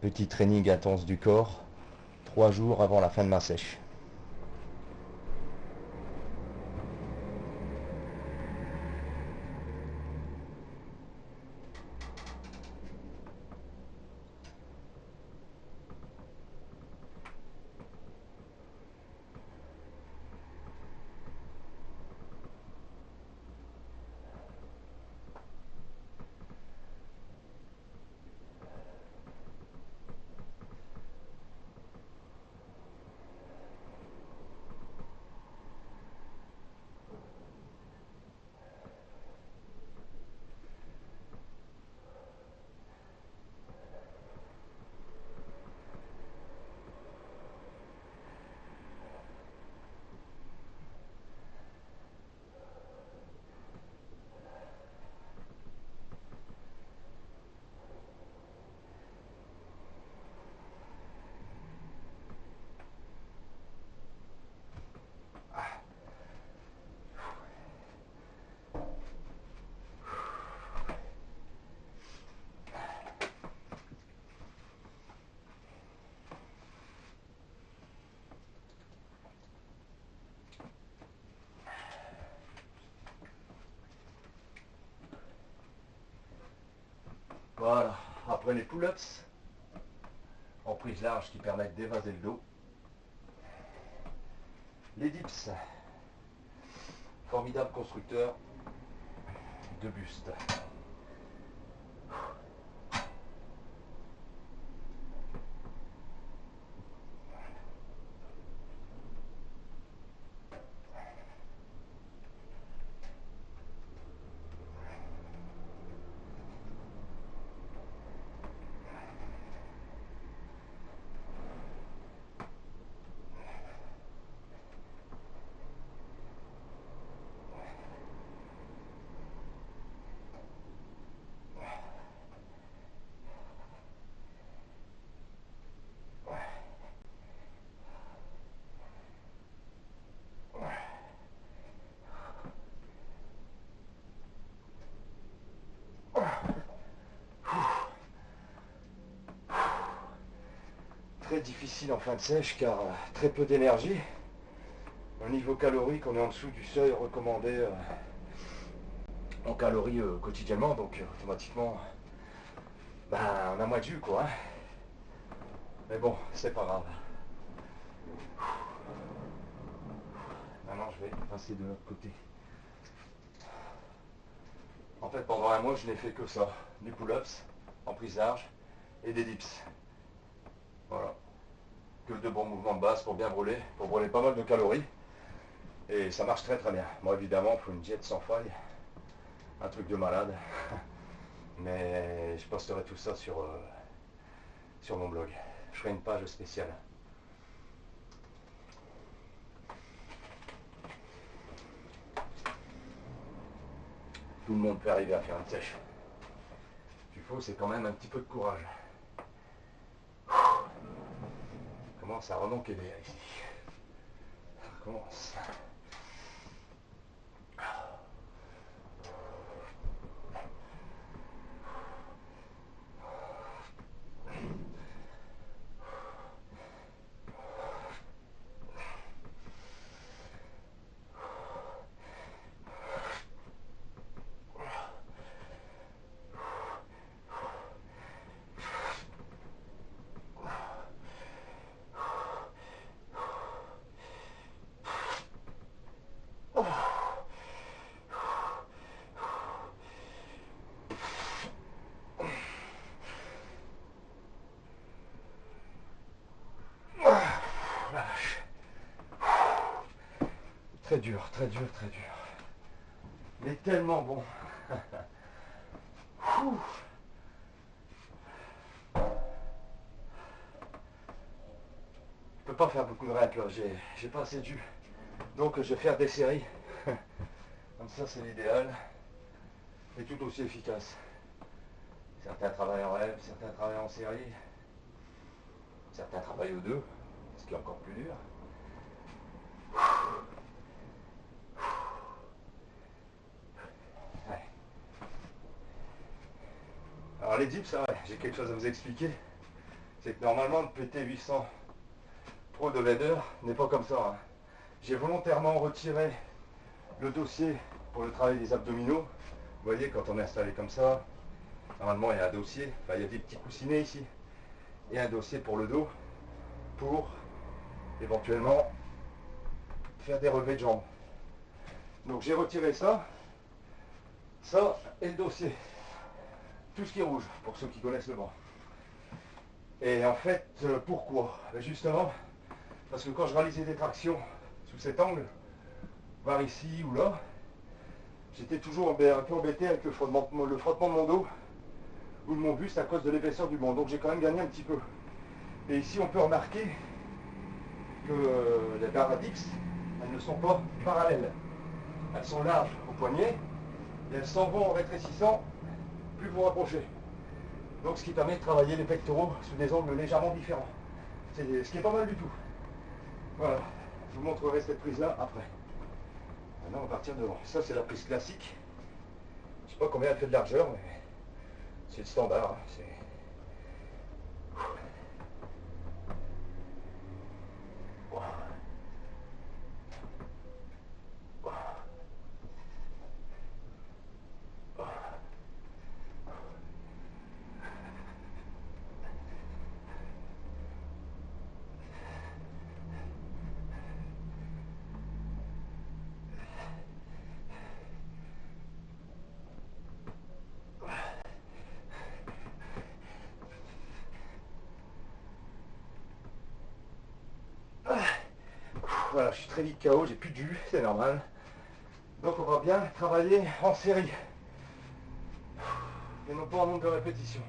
Petit training intense du corps, 3 jours avant la fin de ma sèche. Voilà, après les pull-ups, en prise large qui permettent d'évaser le dos. Les dips, formidable constructeur de buste. Très difficile en fin de sèche car très peu d'énergie. Au niveau calorique, on est en dessous du seuil recommandé en calories quotidiennement, donc automatiquement, on a moins de jus quoi. Mais bon, c'est pas grave. Maintenant, je vais passer de l'autre côté. En fait, pendant un mois, je n'ai fait que ça. Des pull-ups en prise large et des dips. Voilà. Que de bons mouvements de base pour bien brûler, pour brûler pas mal de calories. Et ça marche très très bien. Moi, évidemment, il faut une diète sans faille. Un truc de malade. Mais je posterai tout ça sur mon blog. Je ferai une page spéciale. Tout le monde peut arriver à faire une sèche. Ce qu'il faut, c'est quand même un petit peu de courage. Commence à remanquer d'air ici. Ça recommence. Très dur, très dur, très dur. Mais tellement bon. Je peux pas faire beaucoup de reps là, j'ai pas assez de jus. Donc je vais faire des séries. Comme ça c'est l'idéal. Et tout aussi efficace. Certains travaillent en rep, certains travaillent en série. Certains travaillent aux deux, ce qui est encore plus dur. Ouais. Alors les dips, ça, ouais, j'ai quelque chose à vous expliquer. c'est que normalement le PT 800 Pro de Vader n'est pas comme ça. Hein. J'ai volontairement retiré le dossier pour le travail des abdominaux. Vous voyez, quand on est installé comme ça, normalement il y a un dossier, enfin il y a des petits coussinets ici, et un dossier pour le dos, pour éventuellement faire des relevés de jambes. Donc j'ai retiré ça et le dossier. Tout ce qui est rouge, pour ceux qui connaissent le banc. Et en fait, pourquoi? Justement, parce que quand je réalisais des tractions sous cet angle, voir ici ou là, j'étais toujours un peu embêté avec le frottement de mon dos ou de mon buste à cause de l'épaisseur du banc. Donc j'ai quand même gagné un petit peu. Et ici, on peut remarquer que les barres à dips, elles ne sont pas parallèles. Elles sont larges au poignet et elles s'en vont en rétrécissant plus vous rapprochez. Donc ce qui permet de travailler les pectoraux sous des angles légèrement différents. C'est ce qui est pas mal du tout. Voilà, je vous montrerai cette prise-là après. Maintenant on va partir devant. Ça c'est la prise classique. Je sais pas combien elle fait de largeur, mais c'est le standard. Hein. Voilà, je suis très vite KO, j'ai plus de jus, c'est normal. Donc on va bien travailler en série. Et non pas en nombre de répétitions.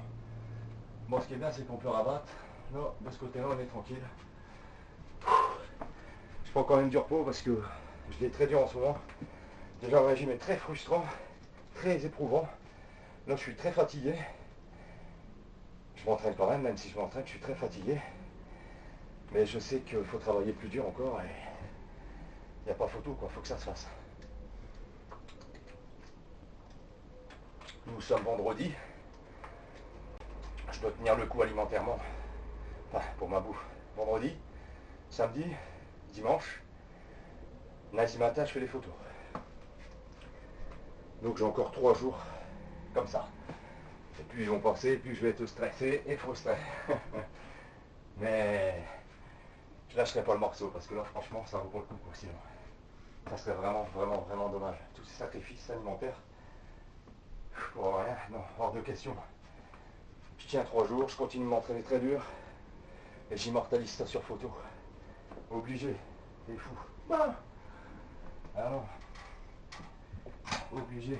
Bon, ce qui est bien, c'est qu'on peut rabattre. Là, de ce côté-là, on est tranquille. Je prends quand même du repos parce que je l'ai très dur en ce moment. Déjà, le régime est très frustrant, très éprouvant. Là, je suis très fatigué. Je m'entraîne quand même si je m'entraîne, je suis très fatigué. Mais je sais qu'il faut travailler plus dur encore et il n'y a pas photo, quoi. Faut que ça se fasse. Nous sommes vendredi. Je dois tenir le coup alimentairement. Enfin, pour ma bouffe. Vendredi, samedi, dimanche. Lundi matin, je fais les photos. Donc j'ai encore 3 jours comme ça. Et plus ils vont passer, plus je vais être stressé et frustré. Mais je lâcherai pas le morceau parce que là, franchement, ça vaut pas le coup, quoi, sinon. Ça serait vraiment, vraiment, vraiment dommage. Tous ces sacrifices alimentaires. Pour rien, non, hors de question. Je tiens 3 jours, je continue de m'entraîner très dur. Et j'immortalise ça sur photo. Obligé. C'est fou. Ah non. Obligé.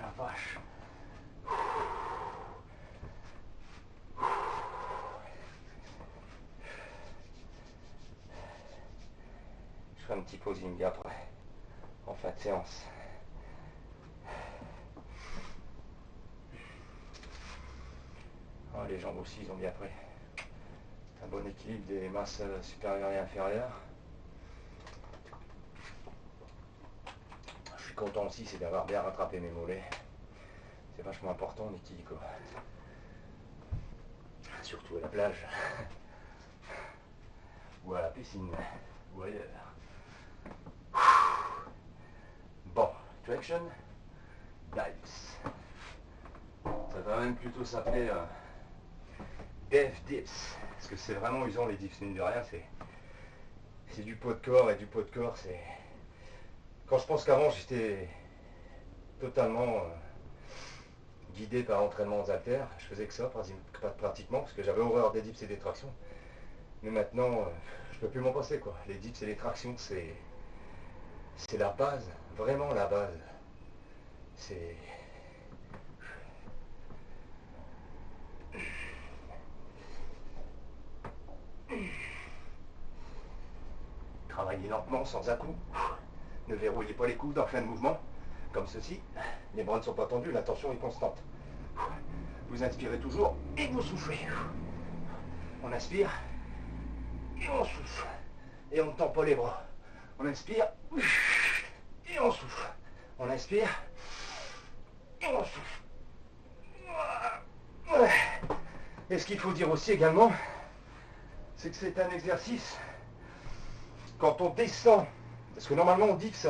La vache. Je ferai un petit posing après, en fin de séance. Ah, les jambes aussi, ils ont bien pris. Un bon équilibre des masses supérieures et inférieures. Je suis content aussi, c'est d'avoir bien rattrapé mes mollets. C'est vachement important, l'équilibre. Surtout à la plage. Ou à la piscine. Ou ailleurs. Bon, traction, dips. Ça va même plutôt s'appeler dev dips. Parce que c'est vraiment usant les dips, mine de rien. C'est du poids de corps et du poids de corps, c'est... Quand je pense qu'avant j'étais totalement guidé par l'entraînement aux haltères, je faisais que ça pratiquement, parce que j'avais horreur des dips et des tractions. Mais maintenant, je peux plus m'en passer, quoi. Les dips et les tractions, c'est la base, vraiment la base. C'est... Travaillez lentement, sans à-coups. Ne verrouillez pas les coudes en fin de mouvement, comme ceci. Les bras ne sont pas tendus, la tension est constante. Vous inspirez toujours et vous soufflez. On inspire et on souffle. Et on ne tend pas les bras. On inspire et on souffle. On inspire et on souffle. Et ce qu'il faut dire aussi également, c'est que c'est un exercice, quand on descend, parce que normalement on dips,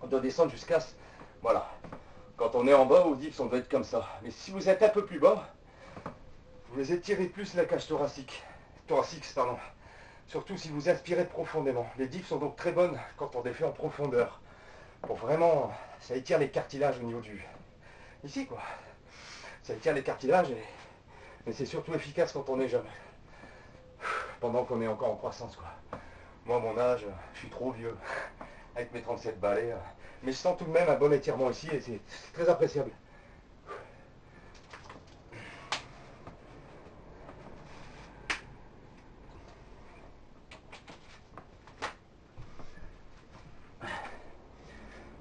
on doit descendre jusqu'à... Voilà. Quand on est en bas, au dips, on doit être comme ça. Mais si vous êtes un peu plus bas, vous étirez plus la cage thoracique. Pardon. Surtout si vous inspirez profondément. Les dips sont donc très bonnes quand on les fait en profondeur. Pour vraiment, ça étire les cartilages au niveau du... Ici, quoi. Ça étire les cartilages, mais c'est surtout efficace quand on est jeune. Pendant qu'on est encore en croissance, quoi. Moi, à mon âge, je suis trop vieux. Avec mes 37 balais. Mais je sens tout de même un bon étirement ici et c'est très appréciable.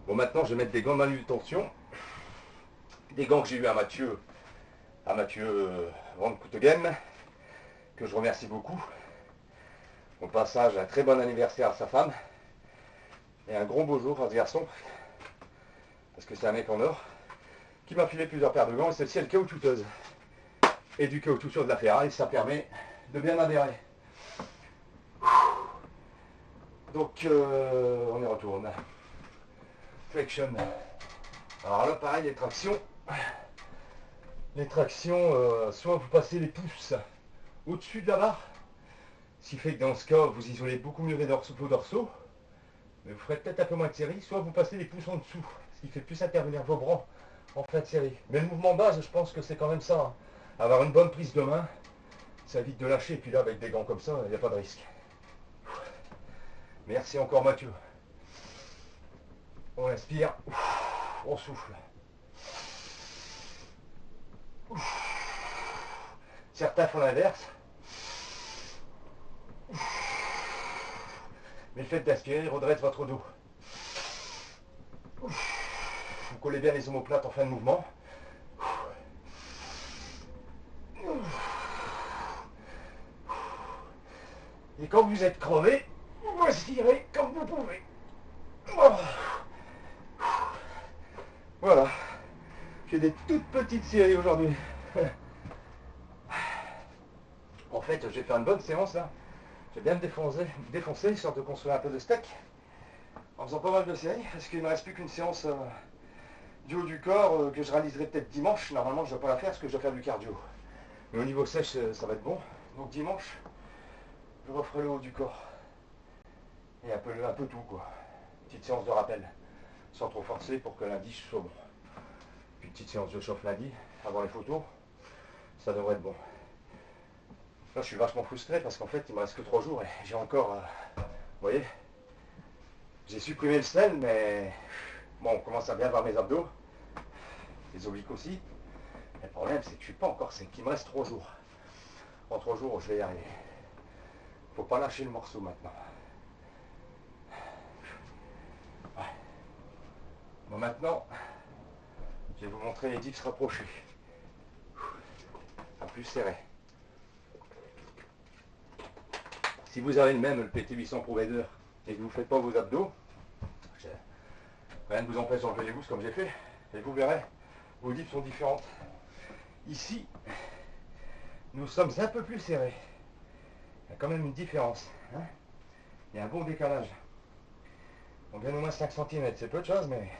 Bon, maintenant, je vais mettre des gants de manutention. Des gants que j'ai eu à Mathieu Van Koutegen, que je remercie beaucoup. Au passage, un très bon anniversaire à sa femme. Et un gros beau jour à ce garçon. Parce que c'est un mec en or. Qui m'a filé plusieurs paires de gants et celle-ci elle est caoutchouteuse. Et du caoutchouc sur de la ferraille, ça permet de bien adhérer. Donc on y retourne. Flexion. Alors là pareil, les tractions. Les tractions, soit vous passez les pouces au-dessus de la barre, ce qui fait que dans ce cas vous isolez beaucoup mieux vos dorsaux, mais vous ferez peut-être un peu moins de série, soit vous passez les pouces en dessous, ce qui fait plus intervenir vos bras en fin de série. Mais le mouvement base, je pense que c'est quand même ça, hein. Avoir une bonne prise de main, ça évite de lâcher, et puis là avec des gants comme ça, il n'y a pas de risque. Merci encore Mathieu. On inspire, on souffle. Certains font l'inverse. Mais le fait d'aspirer redresse votre dos. Vous collez bien les omoplates en fin de mouvement. Et quand vous êtes crevé, vous aspirez comme vous pouvez. Voilà. J'ai des toutes petites séries aujourd'hui. En fait, j'ai fait une bonne séance là. J'ai bien me défoncer, histoire de construire un peu de steak. En faisant pas mal de séries, parce qu'il ne me reste plus qu'une séance du haut du corps que je réaliserai peut-être dimanche. Normalement, je ne dois pas la faire parce que je dois faire du cardio. Mais au niveau sèche, ça va être bon. Donc dimanche, je referai le haut du corps. Et un peu tout, quoi. Petite séance de rappel, sans trop forcer pour que lundi, je sois bon. Puis petite séance de chauffe lundi, avant les photos. Ça devrait être bon. Là, je suis vachement frustré parce qu'en fait, il me reste que 3 jours et j'ai encore... vous voyez, j'ai supprimé le sel, mais bon, on commence à bien voir mes abdos, les obliques aussi. Le problème, c'est que je suis pas encore sec. Il me reste 3 jours. En 3 jours, je vais y arriver. Faut pas lâcher le morceau maintenant. Ouais. Bon, maintenant, je vais vous montrer les dips rapprochés. À plus serré. Si vous avez le même, le PT800 Provider, et que vous ne faites pas vos abdos, rien ne vous empêche d'enlever les gousses comme j'ai fait, et vous verrez, vos dips sont différentes. Ici, nous sommes un peu plus serrés. Il y a quand même une différence. Hein, il y a un bon décalage. On gagne au moins 5 cm, c'est peu de choses, mais...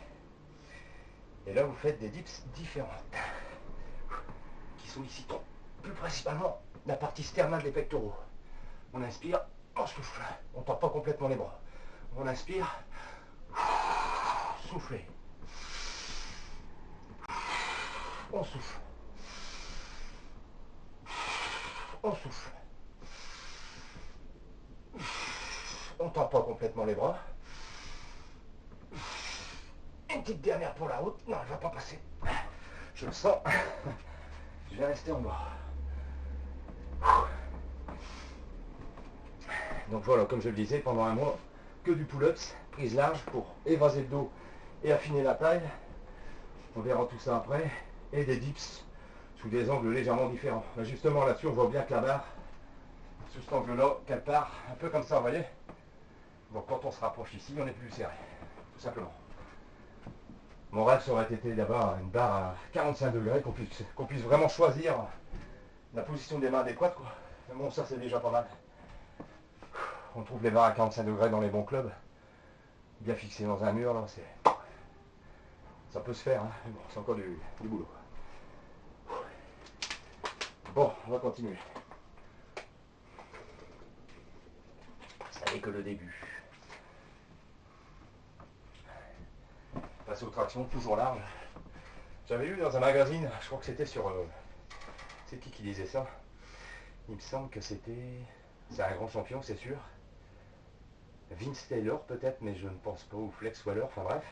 Et là, vous faites des dips différentes. Qui sollicitent plus principalement la partie sternale des pectoraux. On inspire, on souffle. On ne tend pas complètement les bras. On inspire, soufflez. On souffle. On souffle. On ne tend pas complètement les bras. Une petite dernière pour la route. Non, elle va pas passer. Je le sens. Je vais rester en bas. Donc voilà, comme je le disais, pendant un mois, que du pull-ups, prise large pour évaser le dos et affiner la taille. On verra tout ça après. Et des dips sous des angles légèrement différents. Mais justement là-dessus, on voit bien que la barre, sous cet angle-là, qu'elle part un peu comme ça, vous voyez. Donc quand on se rapproche ici, on est plus serré, tout simplement. Mon rêve, ça aurait été d'avoir une barre à 45 degrés, qu'on puisse vraiment choisir la position des mains adéquate, quoi. Mais bon, ça c'est déjà pas mal. On trouve les barres à 45 degrés dans les bons clubs, bien fixées dans un mur, là, ça peut se faire, hein. Mais bon, c'est encore du boulot. Bon, on va continuer. Ça n'est que le début. Passer aux tractions, toujours large. J'avais lu dans un magazine, je crois que c'était sur... c'est qui disait ça? Il me semble que c'était... C'est un grand champion, c'est sûr. Vince Taylor peut-être, mais je ne pense pas, ou Flex Waller, enfin bref.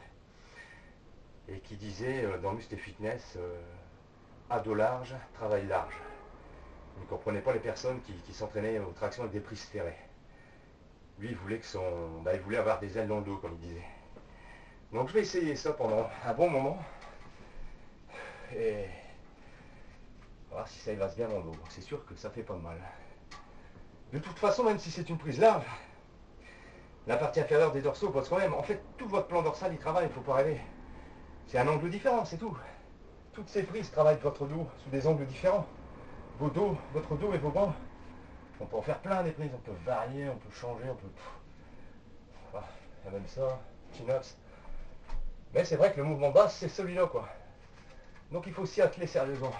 Et qui disait dans Muscle et Fitness, à dos large, travail large. Il ne comprenait pas les personnes qui s'entraînaient aux tractions avec des prises serrées. Lui, il voulait il voulait avoir des ailes dans le dos, comme il disait. Donc je vais essayer ça pendant un bon moment. Et voir si ça évase bien dans le dos. C'est sûr que ça fait pas de mal. De toute façon, même si c'est une prise large, la partie inférieure des dorsaux pose quand même. En fait, tout votre plan dorsal, il travaille, il ne faut pas rêver. C'est un angle différent, c'est tout. Toutes ces prises travaillent votre dos sous des angles différents. Votre dos et vos bras. On peut en faire plein des prises, on peut varier, on peut changer, on peut... Enfin, il y a même ça, chin-ups. Mais c'est vrai que le mouvement de base, c'est celui-là, quoi. Donc il faut s'y atteler sérieusement.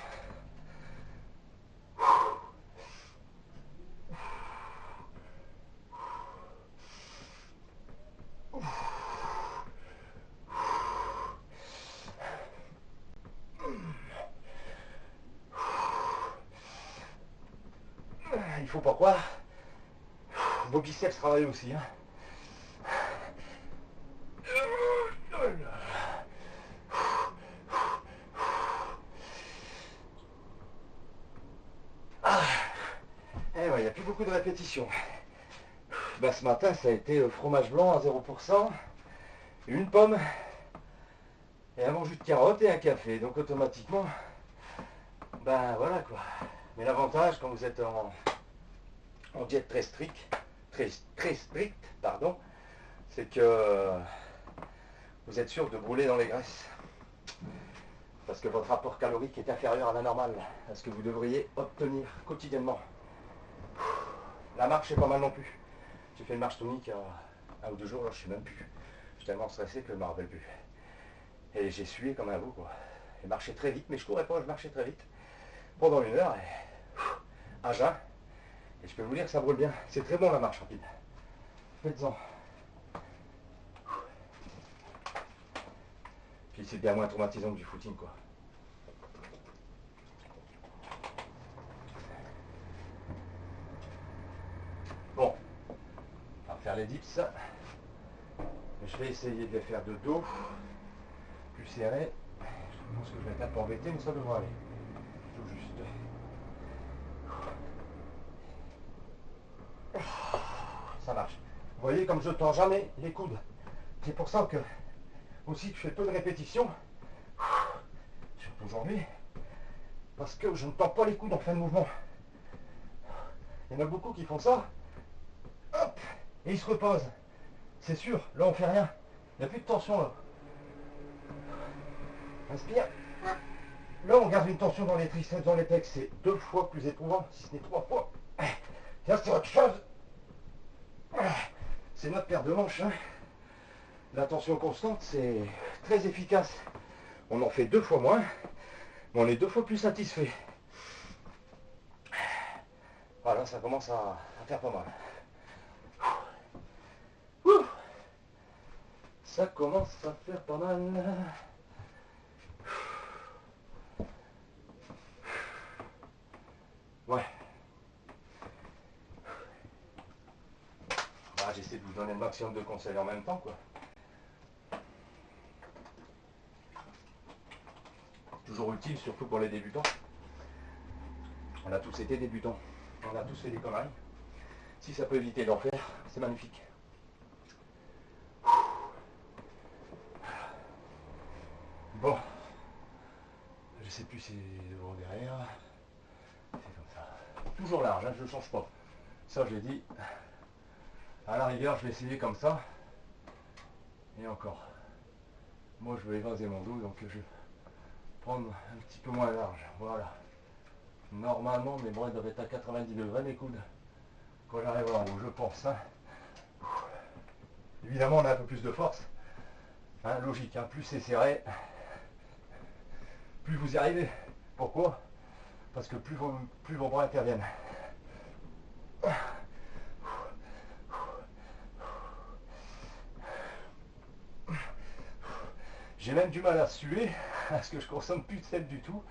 Il faut pas croire. Vos biceps travaillent aussi, hein. Eh ouais, il n'y a plus beaucoup de répétitions. Ben, ce matin, ça a été fromage blanc à 0%, une pomme, et un bon jus de carotte et un café. Donc automatiquement, ben voilà quoi. Mais l'avantage quand vous êtes en diète très strict, pardon, c'est que vous êtes sûr de brûler dans les graisses. Parce que votre rapport calorique est inférieur à la normale, à ce que vous devriez obtenir quotidiennement. La marche c'est pas mal non plus. J'ai fait une marche tonique à 1 ou 2 jours, là je sais même plus. Je suis tellement stressé que je ne me rappelle plus. Et j'ai sué comme un veau quoi. J'ai marché très vite, mais je courais pas, je marchais très vite. Pendant 1 heure, et à jeun. Et je peux vous dire que ça brûle bien. C'est très bon la marche rapide. Faites-en. Puis c'est bien moins traumatisant que du footing quoi. Bon, on va faire les dips. Je vais essayer de les faire de dos, plus serré. Je pense que je vais être un peu embêté, mais ça devrait aller. Tout juste. Ça marche. Vous voyez comme je tends jamais les coudes. C'est pour ça que aussi que je fais peu de répétitions. Surtout aujourd'hui. Parce que je ne tends pas les coudes en fin de mouvement. Il y en a beaucoup qui font ça. Hop, et ils se reposent. C'est sûr, là on fait rien. Il n'y a plus de tension là. Inspire. Là on garde une tension dans les triceps, dans les pecs. C'est 2 fois plus éprouvant, si ce n'est 3 fois. Tiens, c'est autre chose. C'est notre paire de manches. Hein. La tension constante, c'est très efficace. On en fait 2 fois moins, mais on est 2 fois plus satisfait. Voilà, ça commence à faire pas mal. Ça commence à faire pas mal. Ouais. Bah, j'essaie de vous donner le maximum de conseils en même temps, quoi. toujours utile, surtout pour les débutants. On a tous été débutants, on a tous fait des conneries. Si ça peut éviter d'en faire, c'est magnifique. Bon, je sais plus si devant derrière, c'est comme ça. Toujours large, hein, je ne change pas. Ça je l'ai dit. À la rigueur, je vais essayer comme ça. Et encore. Moi je veux évaser mon dos, donc je vais prendre un petit peu moins large. Voilà. Normalement mes bras doivent être à 90 degrés, mes coudes. Quand j'arrive en haut, je pense. Hein. Évidemment, on a un peu plus de force. Hein, logique, hein, plus c'est serré, plus vous y arrivez. Pourquoi? Parce que plus vos bras interviennent. J'ai même du mal à suer, parce que je consomme plus de sel du tout.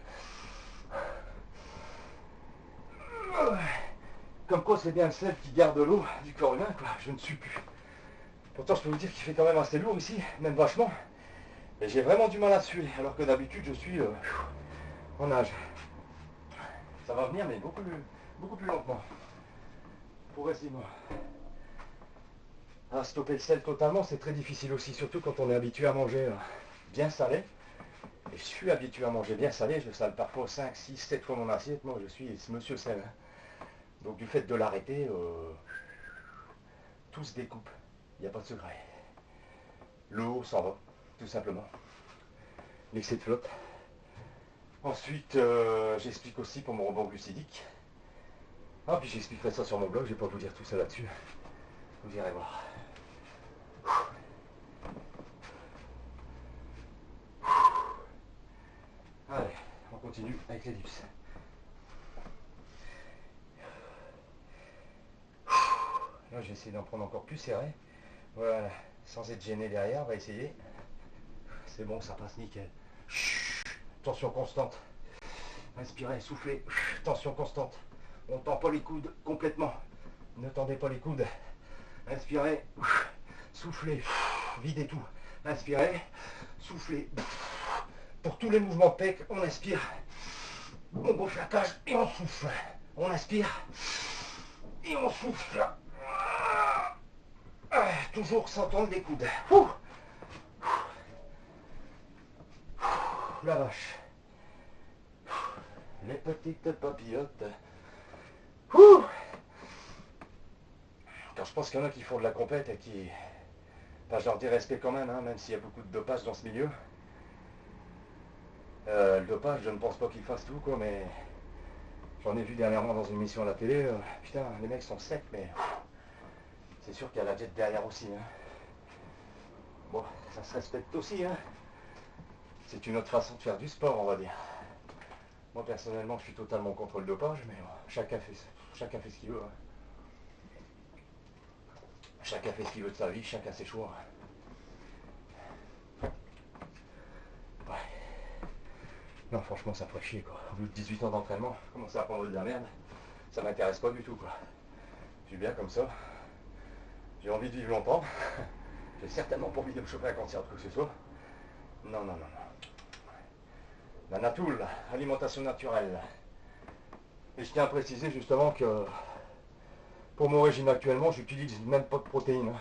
Comme quoi c'est bien le sel qui garde l'eau du corps humain, quoi. Je ne suis plus. Pourtant je peux vous dire qu'il fait quand même assez lourd ici, même vachement. Et j'ai vraiment du mal à suer, alors que d'habitude je suis en nage. Ça va venir, mais beaucoup plus lentement. Progressivement. À stopper le sel totalement, c'est très difficile aussi, surtout quand on est habitué à manger bien salé. Et je suis habitué à manger bien salé, je sale parfois 5, 6, 7 fois mon assiette, moi je suis monsieur sel. Hein. Donc du fait de l'arrêter, tout se découpe, il n'y a pas de secret. L'eau s'en va, tout simplement. L'excès de flotte. Ensuite, j'explique aussi pour mon rebond glucidique. Ah, puis j'expliquerai ça sur mon blog, je ne vais pas vous dire tout ça là-dessus. Vous irez voir. Allez, on continue avec les dips. Là, je vais essayer d'en prendre encore plus serré. Voilà, sans être gêné derrière, on va essayer. C'est bon, ça passe nickel. Tension constante. Inspirez, soufflez. Tension constante. On ne tend pas les coudes complètement. Ne tendez pas les coudes. Inspirez, soufflez, videz tout. Inspirez, soufflez. Pour tous les mouvements de pec, on inspire. On gonfle la cage et on souffle. On inspire et on souffle. Toujours sans tendre les coudes. La vache. Les petites papillotes. Quand je pense qu'il y en a qui font de la compète et qui... Enfin, je leur dis respect quand même, hein, même s'il y a beaucoup de dopage dans ce milieu. Le dopage, je ne pense pas qu'ils fassent tout, quoi, mais... J'en ai vu dernièrement dans une émission à la télé. Putain, les mecs sont secs, mais... C'est sûr qu'il y a la jet derrière aussi. Hein. Bon, ça se respecte aussi. Hein. C'est une autre façon de faire du sport, on va dire. Moi, personnellement, je suis totalement contre le dopage, mais bon, chacun fait ce qu'il veut. Hein. Chacun fait ce qu'il veut de sa vie, chacun ses choix. Ouais. Non, franchement, ça ferait chier, quoi. Au bout de 18 ans d'entraînement, commencer à prendre de la merde, ça m'intéresse pas du tout, quoi. Je suis bien comme ça. J'ai envie de vivre longtemps. J'ai certainement pas envie de me choper un cancer de quoi que ce soit. Non, non, non, non. La Natoul, alimentation naturelle. Et je tiens à préciser justement que pour mon régime actuellement, j'utilise même pas de protéines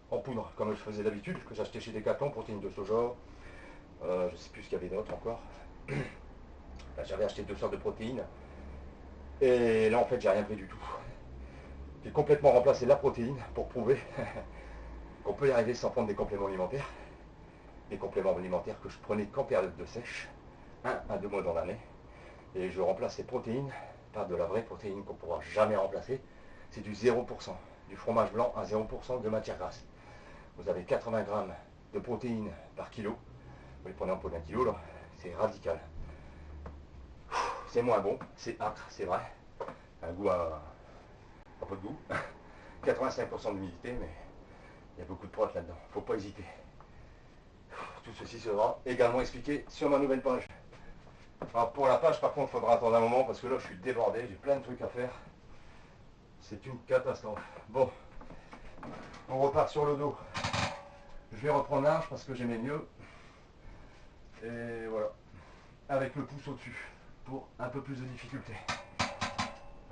en poudre, comme je faisais d'habitude, que j'achetais chez Decathlon, protéines de soja. Je ne sais plus ce qu'il y avait d'autre encore. J'avais acheté 2 sortes de protéines. Et là, en fait, j'ai rien pris du tout. J'ai complètement remplacé la protéine pour prouver qu'on peut y arriver sans prendre des compléments alimentaires. Des compléments alimentaires que je prenais qu'en période de sèche, 1 à 2 mois dans l'année. Et je remplace ces protéines par de la vraie protéine qu'on ne pourra jamais remplacer. C'est du 0%, du fromage blanc à 0% de matière grasse. Vous avez 80 grammes de protéines par kilo. Vous les prenez en pot d'1 kilo, là, c'est radical. C'est moins bon, c'est âcre, c'est vrai. Un goût à peu de goût. 85% d'humidité, mais il y a beaucoup de prot là-dedans. Faut pas hésiter. Tout ceci sera également expliqué sur ma nouvelle page. Alors pour la page, par contre, il faudra attendre un moment parce que là, je suis débordé, j'ai plein de trucs à faire. C'est une catastrophe. Bon, on repart sur le dos. Je vais reprendre large parce que j'aimais mieux. Et voilà. avec le pouce au-dessus pour un peu plus de difficulté.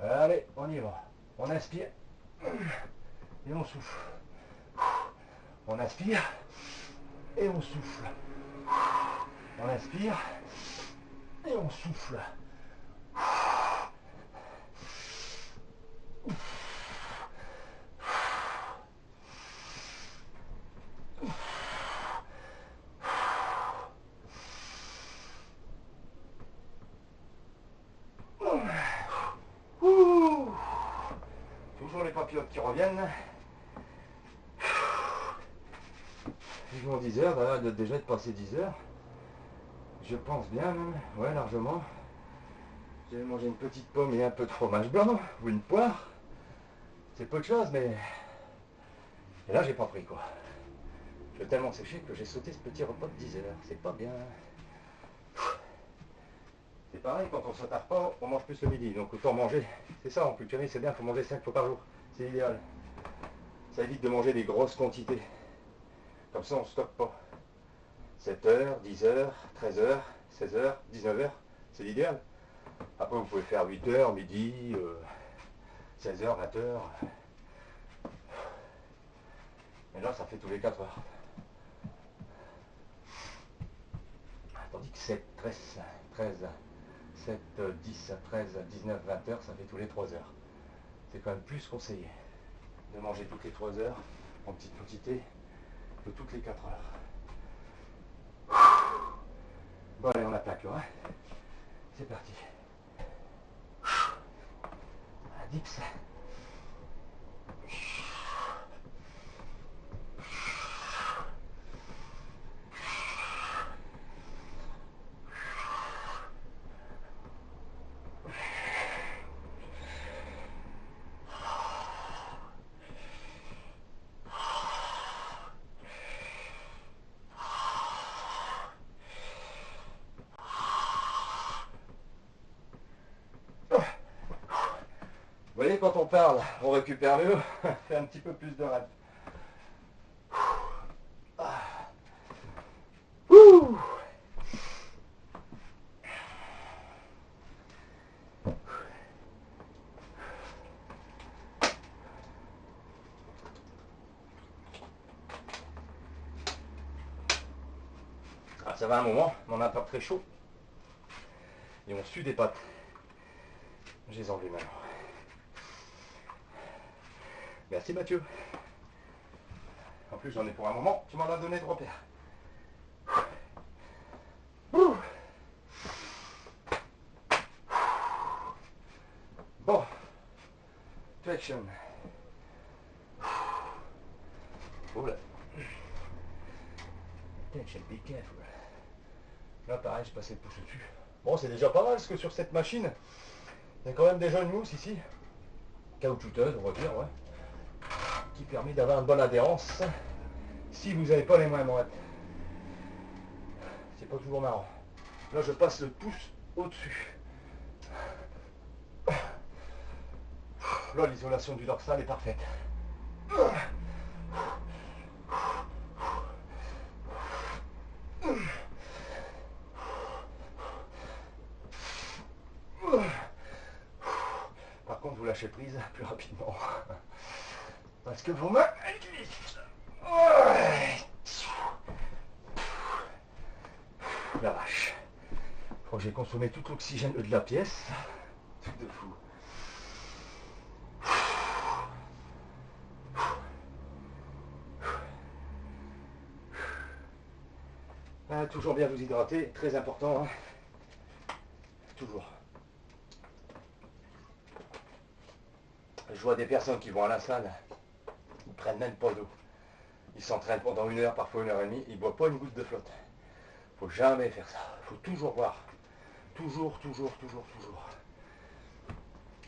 Allez, on y va. On inspire et on souffle. On inspire et on souffle. On inspire et on souffle. Toujours les papillotes qui reviennent. Vivement 10 heures, là, déjà de passer 10 heures. Je pense bien même, ouais largement. J'ai mangé une petite pomme et un peu de fromage blanc, ou une poire. C'est peu de choses, mais... Et là j'ai pas pris quoi. Je suis tellement séché que j'ai sauté ce petit repas de 10 heures. C'est pas bien. C'est pareil, quand on saute un repas, on mange plus le midi. Donc autant manger. C'est ça en culturiste, c'est bien, il faut manger 5 fois par jour. C'est idéal. Ça évite de manger des grosses quantités. Comme ça on ne stocke pas. 7h, 10h, 13h, 16h, 19h, c'est l'idéal. Après vous pouvez faire 8h, midi, 16h, 20h. Et là ça fait tous les 4 heures. Tandis que 7, 13, 7, 10, 13, 19, 20 heures, ça fait tous les 3 heures. C'est quand même plus conseillé de manger toutes les 3 heures en petite quantité que toutes les 4 heures. Bon allez, on attaque là. Hein. C'est parti. Un dips. Vous voyez, quand on parle, on récupère mieux, fait un petit peu plus de rêve. Ah, ça va un moment, mais on a pas très chaud. Et on sue des pâtes. Je les enlève maintenant. Merci Mathieu. En plus j'en ai pour un moment, tu m'en as donné de repères. Bon. Traction. Oula. Attention, be careful. Là pareil, je passais le pouce au-dessus. Bon, c'est déjà pas mal parce que sur cette machine, il y a quand même déjà une mousse ici. Caoutchouteuse, on va dire, ouais. Qui permet d'avoir une bonne adhérence si vous n'avez pas les mains moites. C'est pas toujours marrant. Là, je passe le pouce au-dessus. Là, l'isolation du dorsal est parfaite. Par contre, vous lâchez prise plus rapidement. Parce que vos mains, elles glissent. La vache. Je crois que j'ai consommé tout l'oxygène de la pièce. Truc de fou. Toujours bien vous hydrater, très important. Hein. Toujours. Je vois des personnes qui vont à la salle, ils prennent même pas d'eau. Ils s'entraînent pendant 1 heure, parfois 1h30, ils ne boivent pas une goutte de flotte. Faut jamais faire ça. Faut toujours boire. Toujours, toujours, toujours, toujours.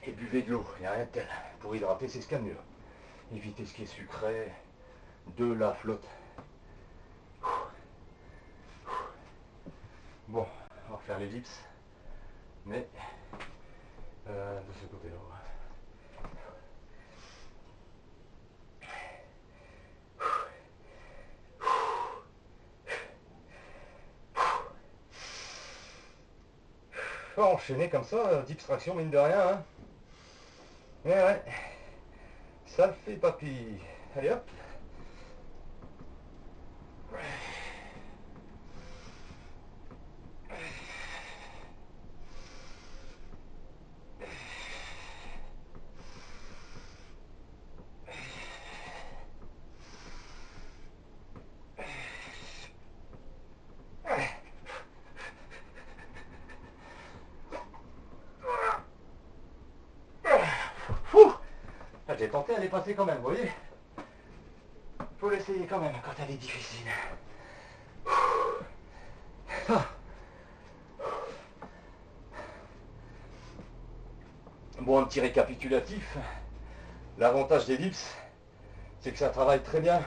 Et buvez de l'eau, il n'y a rien de tel. Pour hydrater, c'est ce qu'il y a de mieux. Évitez ce qui est sucré, de la flotte. Bon, on va faire l'ellipse, mais de ce côté-là. enchaîner comme ça, dips traction mine de rien. Hein. Ouais, ça le fait papy. Allez hop. J'ai tenté, elle est passée quand même, vous voyez. Faut l'essayer quand même quand elle est difficile. Bon, un petit récapitulatif. L'avantage des dips, c'est que ça travaille très bien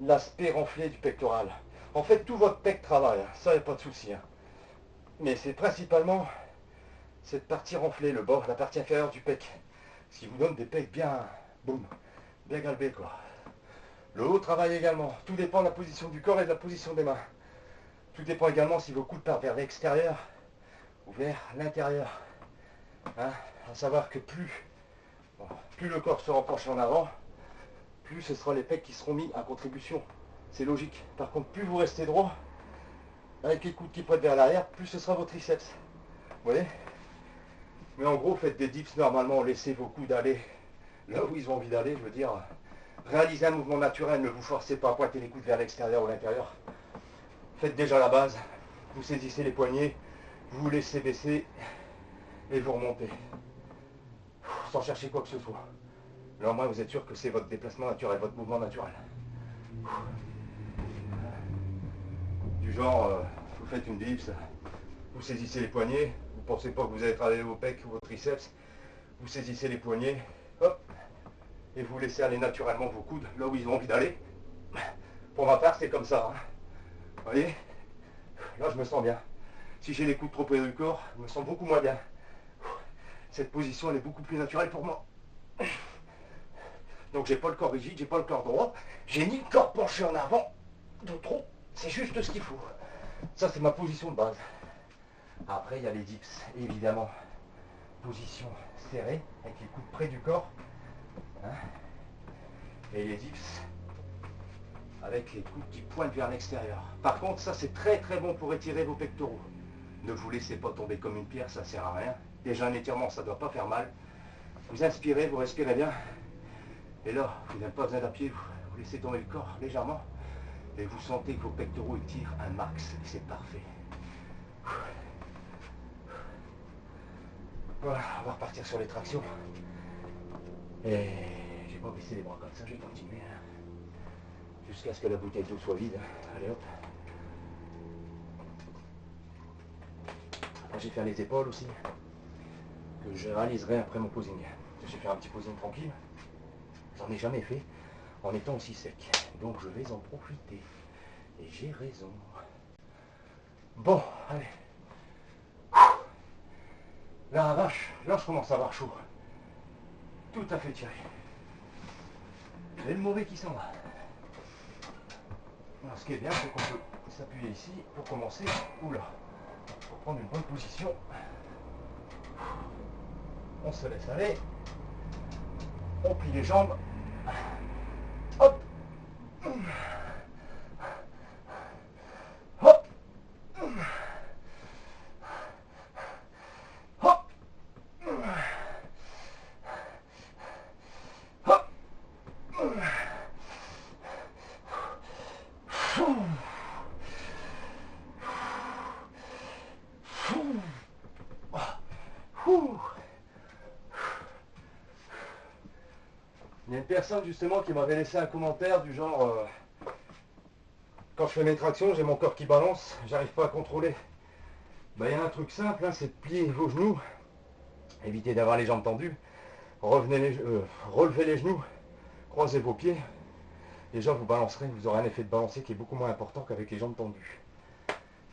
l'aspect renflé du pectoral. En fait, tout votre pec travaille, ça, il n'y a pas de souci. Hein. Mais c'est principalement cette partie renflée, le bord, la partie inférieure du pec. Ce qui vous donne des pecs bien, boum, bien galbés, quoi. Le haut travaille également. Tout dépend de la position du corps et de la position des mains. Tout dépend également si vos coudes partent vers l'extérieur ou vers l'intérieur. Hein, à savoir que plus le corps sera penché en avant, plus ce sera les pecs qui seront mis en contribution. C'est logique. Par contre, plus vous restez droit, avec les coudes qui pointent vers l'arrière, plus ce sera vos triceps. Vous voyez? Mais en gros, faites des dips normalement, laissez vos coudes aller là où ils ont envie d'aller, je veux dire. Réalisez un mouvement naturel, ne vous forcez pas à pointer les coudes vers l'extérieur ou l'intérieur. Faites déjà la base, vous saisissez les poignets, vous vous laissez baisser et vous remontez. Sans chercher quoi que ce soit. Là au moins vous êtes sûr que c'est votre déplacement naturel, votre mouvement naturel. Du genre, vous faites une dips, vous saisissez les poignets, vous ne pensez pas que vous allez travailler vos pecs ou vos triceps, vous saisissez les poignets, hop, et vous laissez aller naturellement vos coudes là où ils ont envie d'aller. Pour ma part, c'est comme ça. Hein. Vous voyez? Là, je me sens bien. Si j'ai les coudes trop près du corps, je me sens beaucoup moins bien. Cette position, elle est beaucoup plus naturelle pour moi. Donc, j'ai pas le corps rigide, j'ai pas le corps droit, j'ai ni le corps penché en avant, de trop. C'est juste ce qu'il faut. Ça, c'est ma position de base. Après, il y a les dips, évidemment. Position serrée, avec les coudes près du corps. Hein, et les dips avec les coudes qui pointent vers l'extérieur. Par contre, ça c'est très très bon pour étirer vos pectoraux. Ne vous laissez pas tomber comme une pierre, ça sert à rien. Déjà un étirement, ça ne doit pas faire mal. Vous inspirez, vous respirez bien. Et là, vous n'avez pas besoin d'appuyer, vous laissez tomber le corps légèrement. Et vous sentez que vos pectoraux tirent un max. Et c'est parfait. Voilà, on va repartir sur les tractions. Et j'ai pas baissé les bras comme ça, je vais continuer. Hein. Jusqu'à ce que la bouteille d'eau soit vide. Allez hop. Après j'ai fait les épaules aussi. Que je réaliserai après mon posing. J'ai fait un petit posing tranquille. J'en ai jamais fait en étant aussi sec. Donc je vais en profiter. Et j'ai raison. Bon, allez. La vache, là je commence à avoir chaud. Tout à fait tiré. J'ai le mauvais qui s'en va. Alors, ce qui est bien, c'est qu'on peut s'appuyer ici pour commencer. Oula, pour prendre une bonne position. On se laisse aller. On plie les jambes. Hop. Hop. Hop. Hop. Il y a une personne justement qui m'avait laissé un commentaire du genre quand je fais mes tractions, j'ai mon corps qui balance, j'arrive pas à contrôler. Ben, il y a un truc simple, hein, c'est de plier vos genoux, évitez d'avoir les jambes tendues, relevez les genoux, croisez vos pieds. Déjà vous balancerez, vous aurez un effet de balancer qui est beaucoup moins important qu'avec les jambes tendues.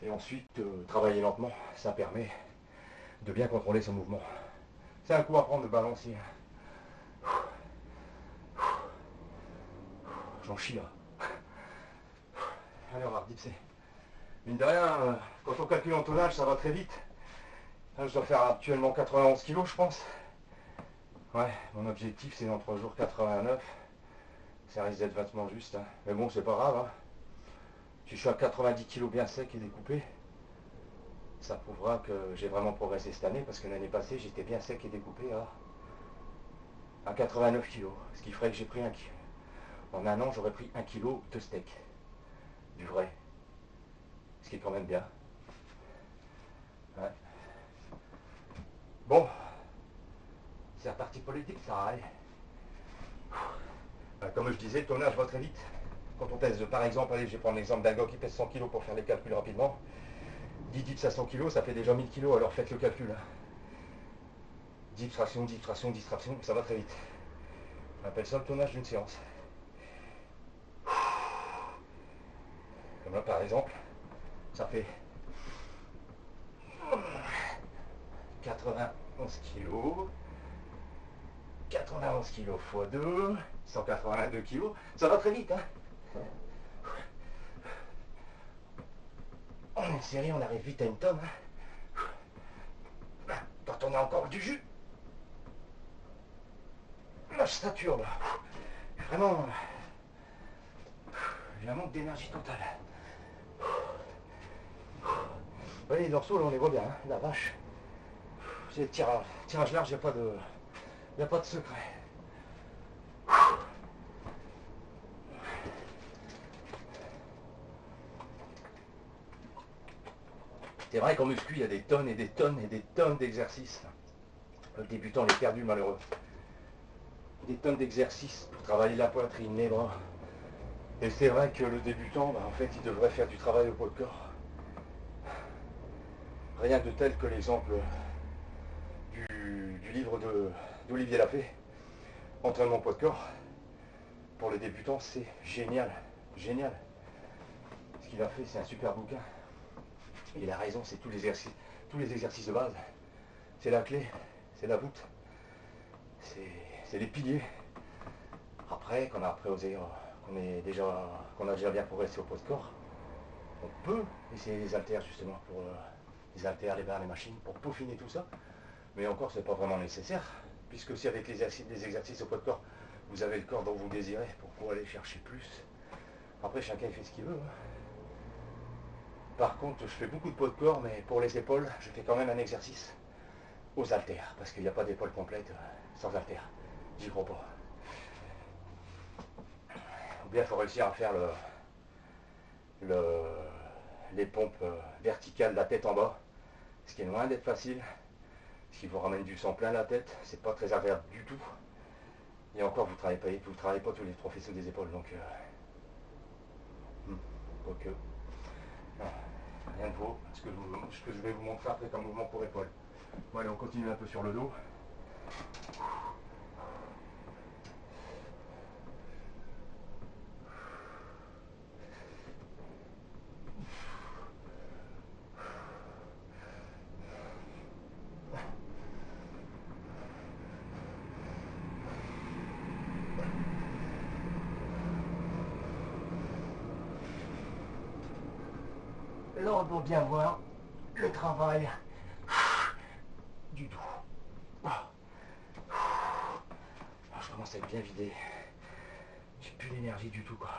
Et ensuite, travailler lentement, ça permet de bien contrôler son mouvement. C'est un coup à prendre de balancer. J'en chie là. Allez, on va redipser. Mine de rien, quand on calcule en tonnage, ça va très vite. Là, je dois faire actuellement 91 kilos, je pense. Ouais, mon objectif c'est dans 3 jours 89. Ça risque d'être vachement juste, hein. Mais bon, c'est pas grave, hein. Si je suis à 90 kilos bien sec et découpé, ça prouvera que j'ai vraiment progressé cette année, parce que l'année passée, j'étais bien sec et découpé à 89 kilos. Ce qui ferait que j'ai pris un kilo. En un an, j'aurais pris 1 kilo de steak. Du vrai. Ce qui est quand même bien. Ouais. Bon, c'est la partie politique, ça, allez. Comme je disais, le tonnage va très vite. Quand on pèse, par exemple, allez, je vais prendre l'exemple d'un gars qui pèse 100 kg pour faire les calculs rapidement. 10 dips à 100 kg, ça fait déjà 1000 kg, alors faites le calcul. 10 tractions, 10 tractions, 10 tractions, ça va très vite. On appelle ça le tonnage d'une séance. Comme là, par exemple, ça fait 91 kg. 91 kg x 2, 182 kg. Ça va très vite, hein. En une série, on arrive vite à une tonne. Hein. Quand on a encore du jus. Là, je sature, là. Vraiment, j'ai un manque d'énergie totale. Voyez, les dorsaux, là, on les voit bien, hein, la vache. C'est le tirage large, il n'y a pas de secret. C'est vrai qu'en muscu, il y a des tonnes et des tonnes et des tonnes d'exercices. Le débutant, les perdu, malheureux. Des tonnes d'exercices pour travailler la poitrine, les bras. Et c'est vrai que le débutant, en fait, il devrait faire du travail au poids de corps. Rien de tel que l'exemple du livre d'Olivier Lafay, Entraînement poids de corps. Pour les débutants, c'est génial. Génial. Ce qu'il a fait, c'est un super bouquin. Et il a raison, c'est tous les exercices de base. C'est la clé, c'est la voûte. C'est les piliers. Après, qu'on a déjà bien progressé au poids de corps, on peut essayer les haltères justement pour les haltères, les barres, les machines, pour peaufiner tout ça. Mais encore, c'est pas vraiment nécessaire, puisque si avec les exercices au poids de corps, vous avez le corps dont vous désirez, pourquoi aller chercher plus? Après, chacun fait ce qu'il veut. Hein. Par contre, je fais beaucoup de poids de corps, mais pour les épaules, je fais quand même un exercice aux haltères, parce qu'il n'y a pas d'épaule complète sans haltères. J'y crois pas. Ou bien il faut réussir à faire les pompes verticales, la tête en bas, ce qui est loin d'être facile, ce qui vous ramène du sang plein la tête, c'est pas très agréable du tout. Et encore, vous travaillez pas tous les trois faisceaux des épaules, donc quoique, rien de faux, ce que je vais vous montrer après comme mouvement pour épaule. Bon allez, on continue un peu sur le dos. Là, on doit bien voir le travail du dos. Je commence à être bien vidé. J'ai plus d'énergie du tout, quoi.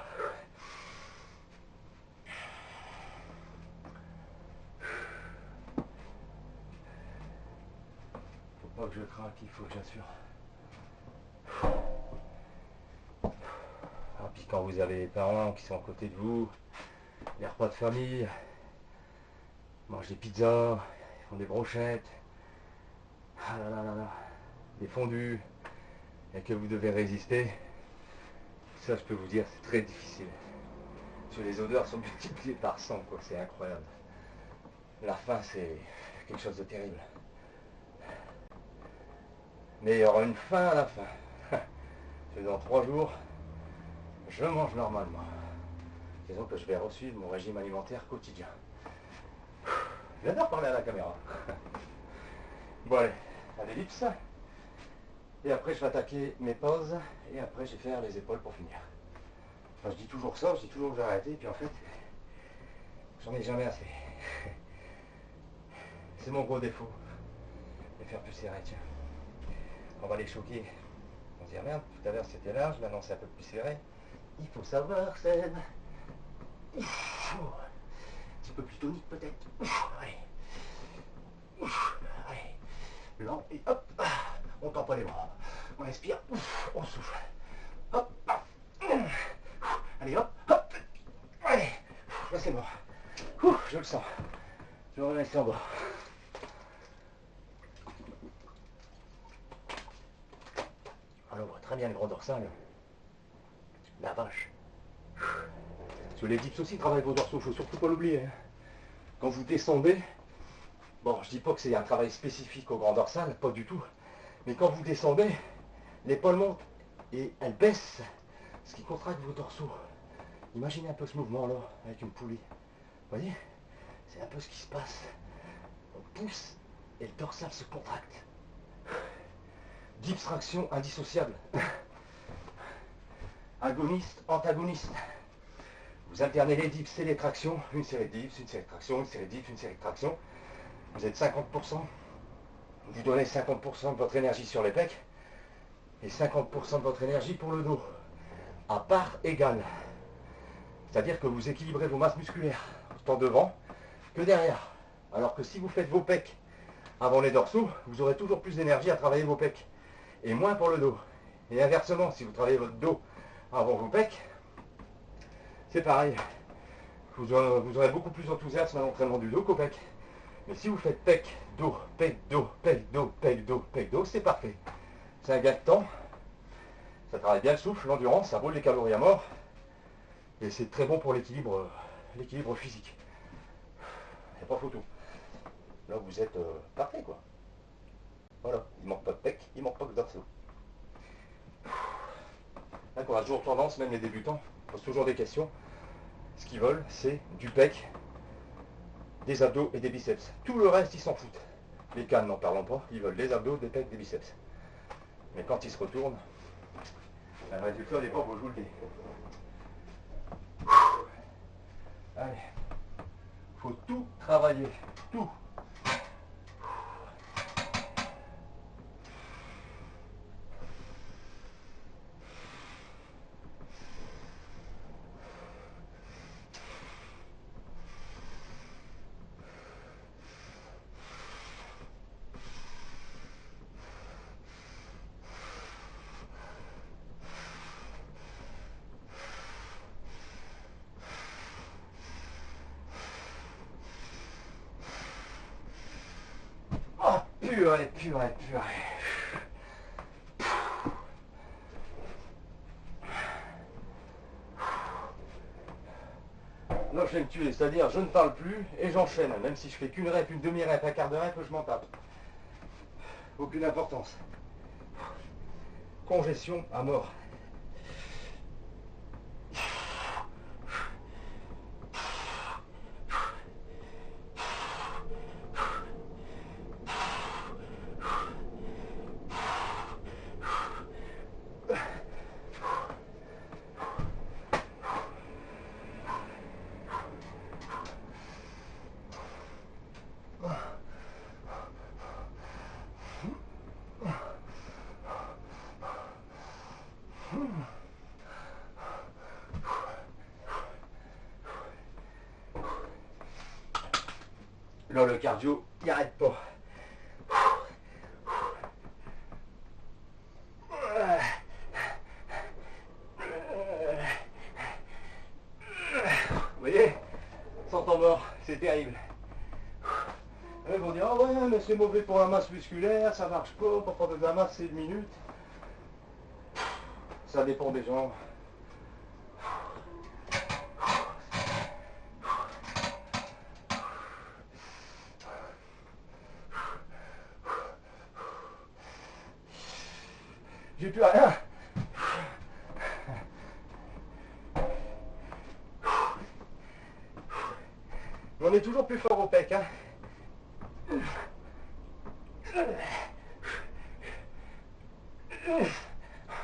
Faut pas que je craque, il faut que j'assure. Ah, puis quand vous avez les parents qui sont à côté de vous, les repas de famille, ils mangent des pizzas, ils font des brochettes, ah là là là là, des fondus, et que vous devez résister, ça je peux vous dire, c'est très difficile. Parce que les odeurs sont multipliées par 100, quoi, c'est incroyable. La faim, c'est quelque chose de terrible. Mais il y aura une fin à la fin. C'est dans 3 jours, je mange normalement. Disons que je vais resuivre mon régime alimentaire quotidien. J'adore parler à la caméra. Bon allez, à l'ellipse. Et après je vais attaquer mes pauses. Et après je vais faire les épaules pour finir. Enfin, je dis toujours ça, je dis toujours que j'ai arrêté. Et puis en fait, j'en ai jamais assez. C'est mon gros défaut. les faire plus serrés, tiens. On va les choquer. On se dit, ah merde, tout à l'heure c'était large, maintenant c'est un peu plus serré. Il faut savoir, Seb. Un petit peu plus tonique peut-être. Allez. Allez. Lent et hop. On tend pas les bras. On respire. On souffle. Hop. Allez, hop. Hop. Allez. Là c'est mort. Je le sens. Je vais rester en bas. Alors on voit très bien le grand dorsal. La vache. Parce que les dips aussi travaillent vos dorsaux, il ne faut surtout pas l'oublier. Hein. Quand vous descendez, bon, je dis pas que c'est un travail spécifique au grand dorsal, pas du tout. Mais quand vous descendez, l'épaule monte et elle baisse, ce qui contracte vos dorsaux. Imaginez un peu ce mouvement-là, avec une poulie. Vous voyez? C'est un peu ce qui se passe. On pousse et le dorsal se contracte. Dips traction indissociable. Agoniste, antagoniste. Vous alternez les dips et les tractions. Une série de dips, une série de tractions, une série de dips, une série de tractions. Vous êtes 50%. Vous donnez 50% de votre énergie sur les pecs et 50% de votre énergie pour le dos. À part égale. C'est-à-dire que vous équilibrez vos masses musculaires, tant devant que derrière. Alors que si vous faites vos pecs avant les dorsaux, vous aurez toujours plus d'énergie à travailler vos pecs et moins pour le dos. Et inversement, si vous travaillez votre dos avant vos pecs, c'est pareil. Vous aurez beaucoup plus d'enthousiasme à l'entraînement du dos qu'au pec. Mais si vous faites pec, dos, pec, dos, pec, dos, pec, dos, pec, dos, c'est parfait. C'est un gain de temps. Ça travaille bien le souffle, l'endurance, ça brûle les calories à mort. Et c'est très bon pour l'équilibre physique. Il n'y a pas photo. Là, vous êtes parfait, quoi. Voilà. Il ne manque pas de pec, il ne manque pas de dorsaux. Là, on a toujours tendance, même les débutants, posent toujours des questions. Ce qu'ils veulent, c'est du pec, des abdos et des biceps. Tout le reste, ils s'en foutent. Les cannes, n'en parlons pas. Ils veulent des abdos, des pecs, des biceps. Mais quand ils se retournent, le résultat n'est pas beau, je vous le dis. Allez. Faut tout travailler. Tout. Purée, purée, purée. Là, je vais me tuer, c'est-à-dire je ne parle plus et j'enchaîne. Même si je fais qu'une rep, une demi-rep, un quart de rep, je m'en tape. Aucune importance. Congestion à mort. Là, le cardio, il n'arrête pas. Vous voyez, sans temps mort, c'est terrible. Ils vont dire, ah ouais, mais c'est mauvais pour la masse musculaire, ça marche pas, pour prendre de la masse, c'est une minute. Ça dépend des gens. J'ai plus rien. On est toujours plus fort au pec, hein.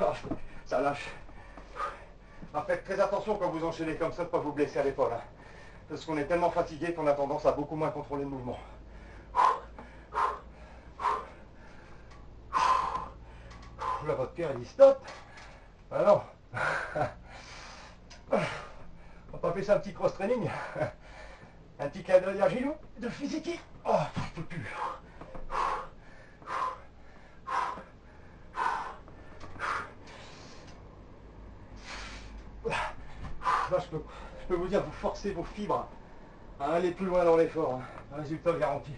Oh, ça lâche. Alors faites très attention quand vous enchaînez comme ça de ne pas vous blesser à l'épaule. Hein. Parce qu'on est tellement fatigué qu'on a tendance à beaucoup moins contrôler le mouvement. Là, votre cœur, il dit stop. Ah non. On va pas appeler ça un petit cross-training. Un petit cas d'énergie de physique. Oh, je peux plus. Là, je peux vous dire, vous forcez vos fibres à aller plus loin dans l'effort. Hein. Résultat garanti.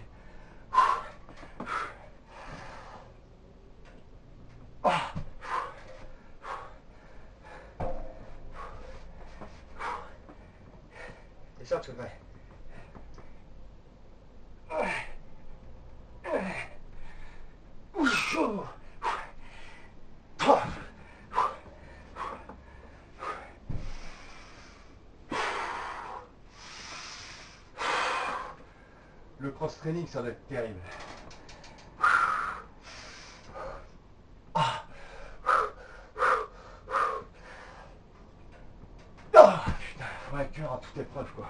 C'est ça que je fais. Le cross-training, ça doit être terrible. Putain, faut un cœur à toute épreuve, quoi.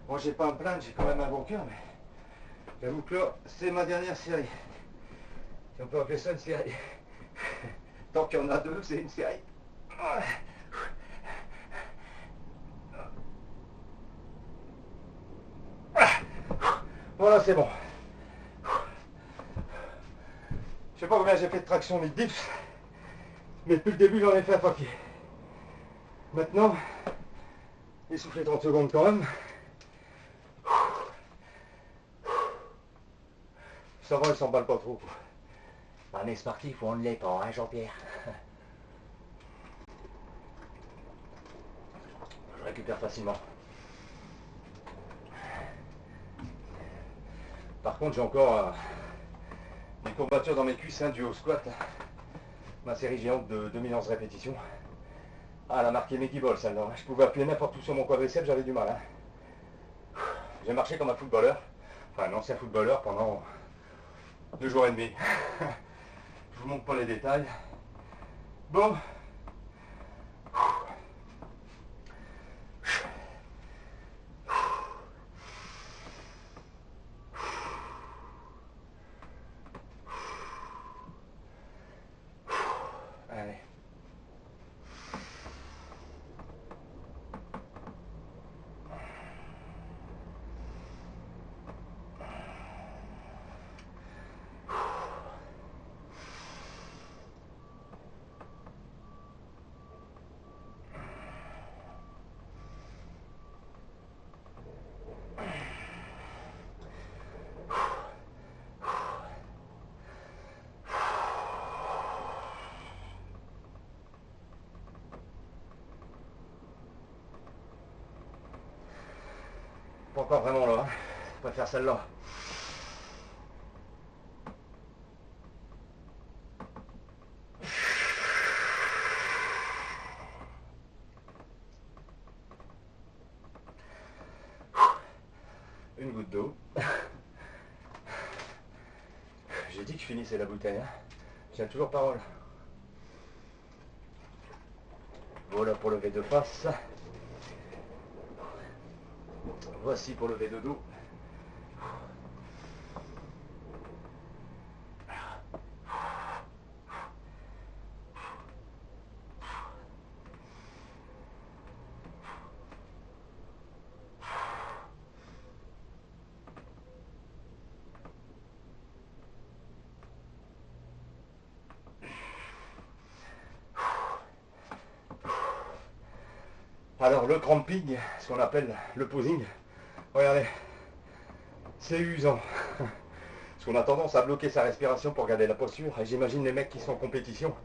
Bon, j'ai pas à me plaindre, j'ai quand même un bon cœur, mais j'avoue que là, c'est ma dernière série. Si on peut appeler ça une série. Tant qu'il y en a deux, c'est une série. Voilà, c'est bon. Je sais pas combien j'ai fait de traction ni de dips, mais depuis le début, j'en ai fait un paquet. Maintenant, essoufflé 30 secondes quand même. Ça va, il s'emballe pas trop, quoi. On est sportif ou on ne l'est pas, hein, Jean-Pierre? Je récupère facilement. Par contre, j'ai encore des courbatures dans mes cuisses, hein, dues au squat. Ma série géante de 2011 répétitions. Ah, elle a marqué Mickey Ball, celle-là. Je pouvais appuyer n'importe où sur mon quadriceps, j'avais du mal. Hein. J'ai marché comme un footballeur, enfin un ancien footballeur, pendant 2 jours et demi. Je vous montre pas les détails. Bon. Allez. Pas encore vraiment là, hein. Je préfère celle-là. Une goutte d'eau. J'ai dit que je finissais la bouteille, hein. Je tiens toujours parole. Voilà pour le V de face. Voici pour le V de dos. Alors le cramping, ce qu'on appelle le posing, regardez, c'est usant. Parce qu'on a tendance à bloquer sa respiration pour garder la posture. Et j'imagine les mecs qui sont en compétition,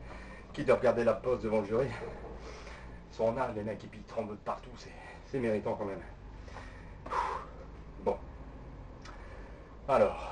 qui doivent garder la pose devant le jury. Ils sont en armes, les mecs, et puis ils tremblent de partout, c'est méritant quand même. Bon. Alors.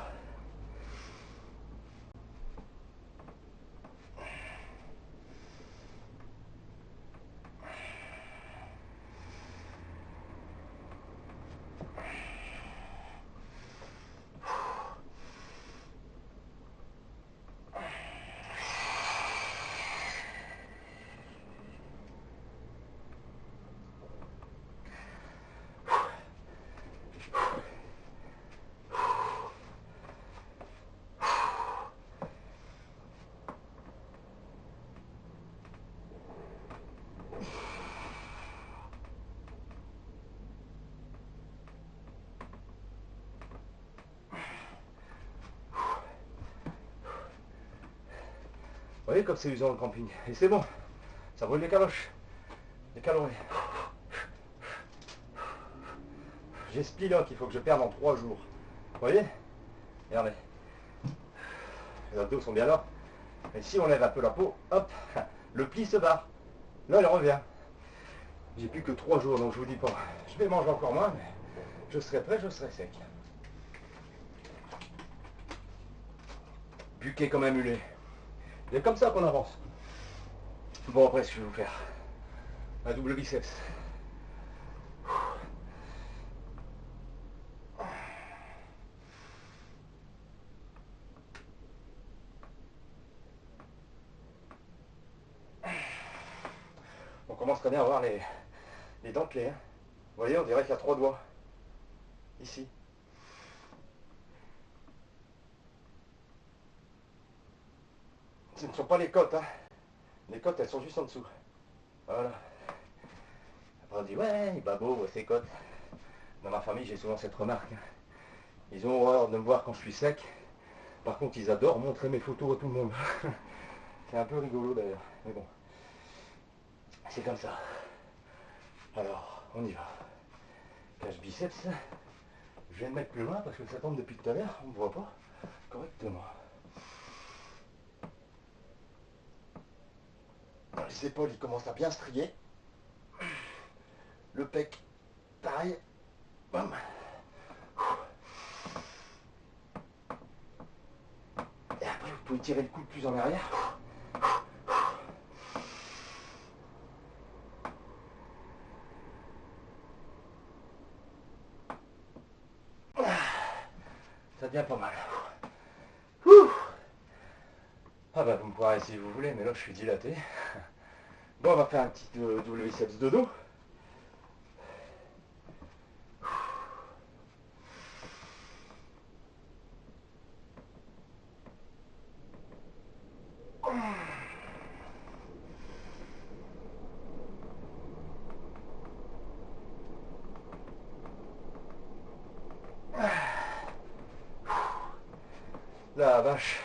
voyez comme c'est usant le camping. Et c'est bon. Ça brûle les caloches. Les calories. J'ai ce pli là qu'il faut que je perde en 3 jours. Vous voyez? Regardez. Les abdos sont bien là. Et si on lève un peu la peau, hop, le pli se barre. Là, il revient. J'ai plus que 3 jours, donc je vous dis pas. Je vais manger encore moins, mais je serai prêt, je serai sec. Buquet comme un mulet. C'est comme ça qu'on avance. Bon, après, ce que je vais vous faire. Un double biceps. On commence très bien à voir les dentelés. Hein. Vous voyez, on dirait qu'il y a 3 doigts. Ici. Ce ne sont pas les côtes. Hein. Les côtes, elles sont juste en dessous. Voilà. Après, on dit, ouais, il est pas beau, ses côtes. Dans ma famille, j'ai souvent cette remarque. Hein. Ils ont horreur de me voir quand je suis sec. Par contre, ils adorent montrer mes photos à tout le monde. C'est un peu rigolo d'ailleurs. Mais bon. C'est comme ça. Alors, on y va. Cache biceps. Je vais me mettre plus loin parce que ça tombe depuis tout à l'heure. On ne me voit pas correctement. Les épaules, ils commencent à bien strier. Le pec, pareil. Bam. Et après, vous pouvez tirer le coude plus en arrière. Ça devient pas mal. Ah bah vous me pourrez si vous voulez, mais là je suis dilaté. Bon, on va faire un petit double biceps de dos. La vache.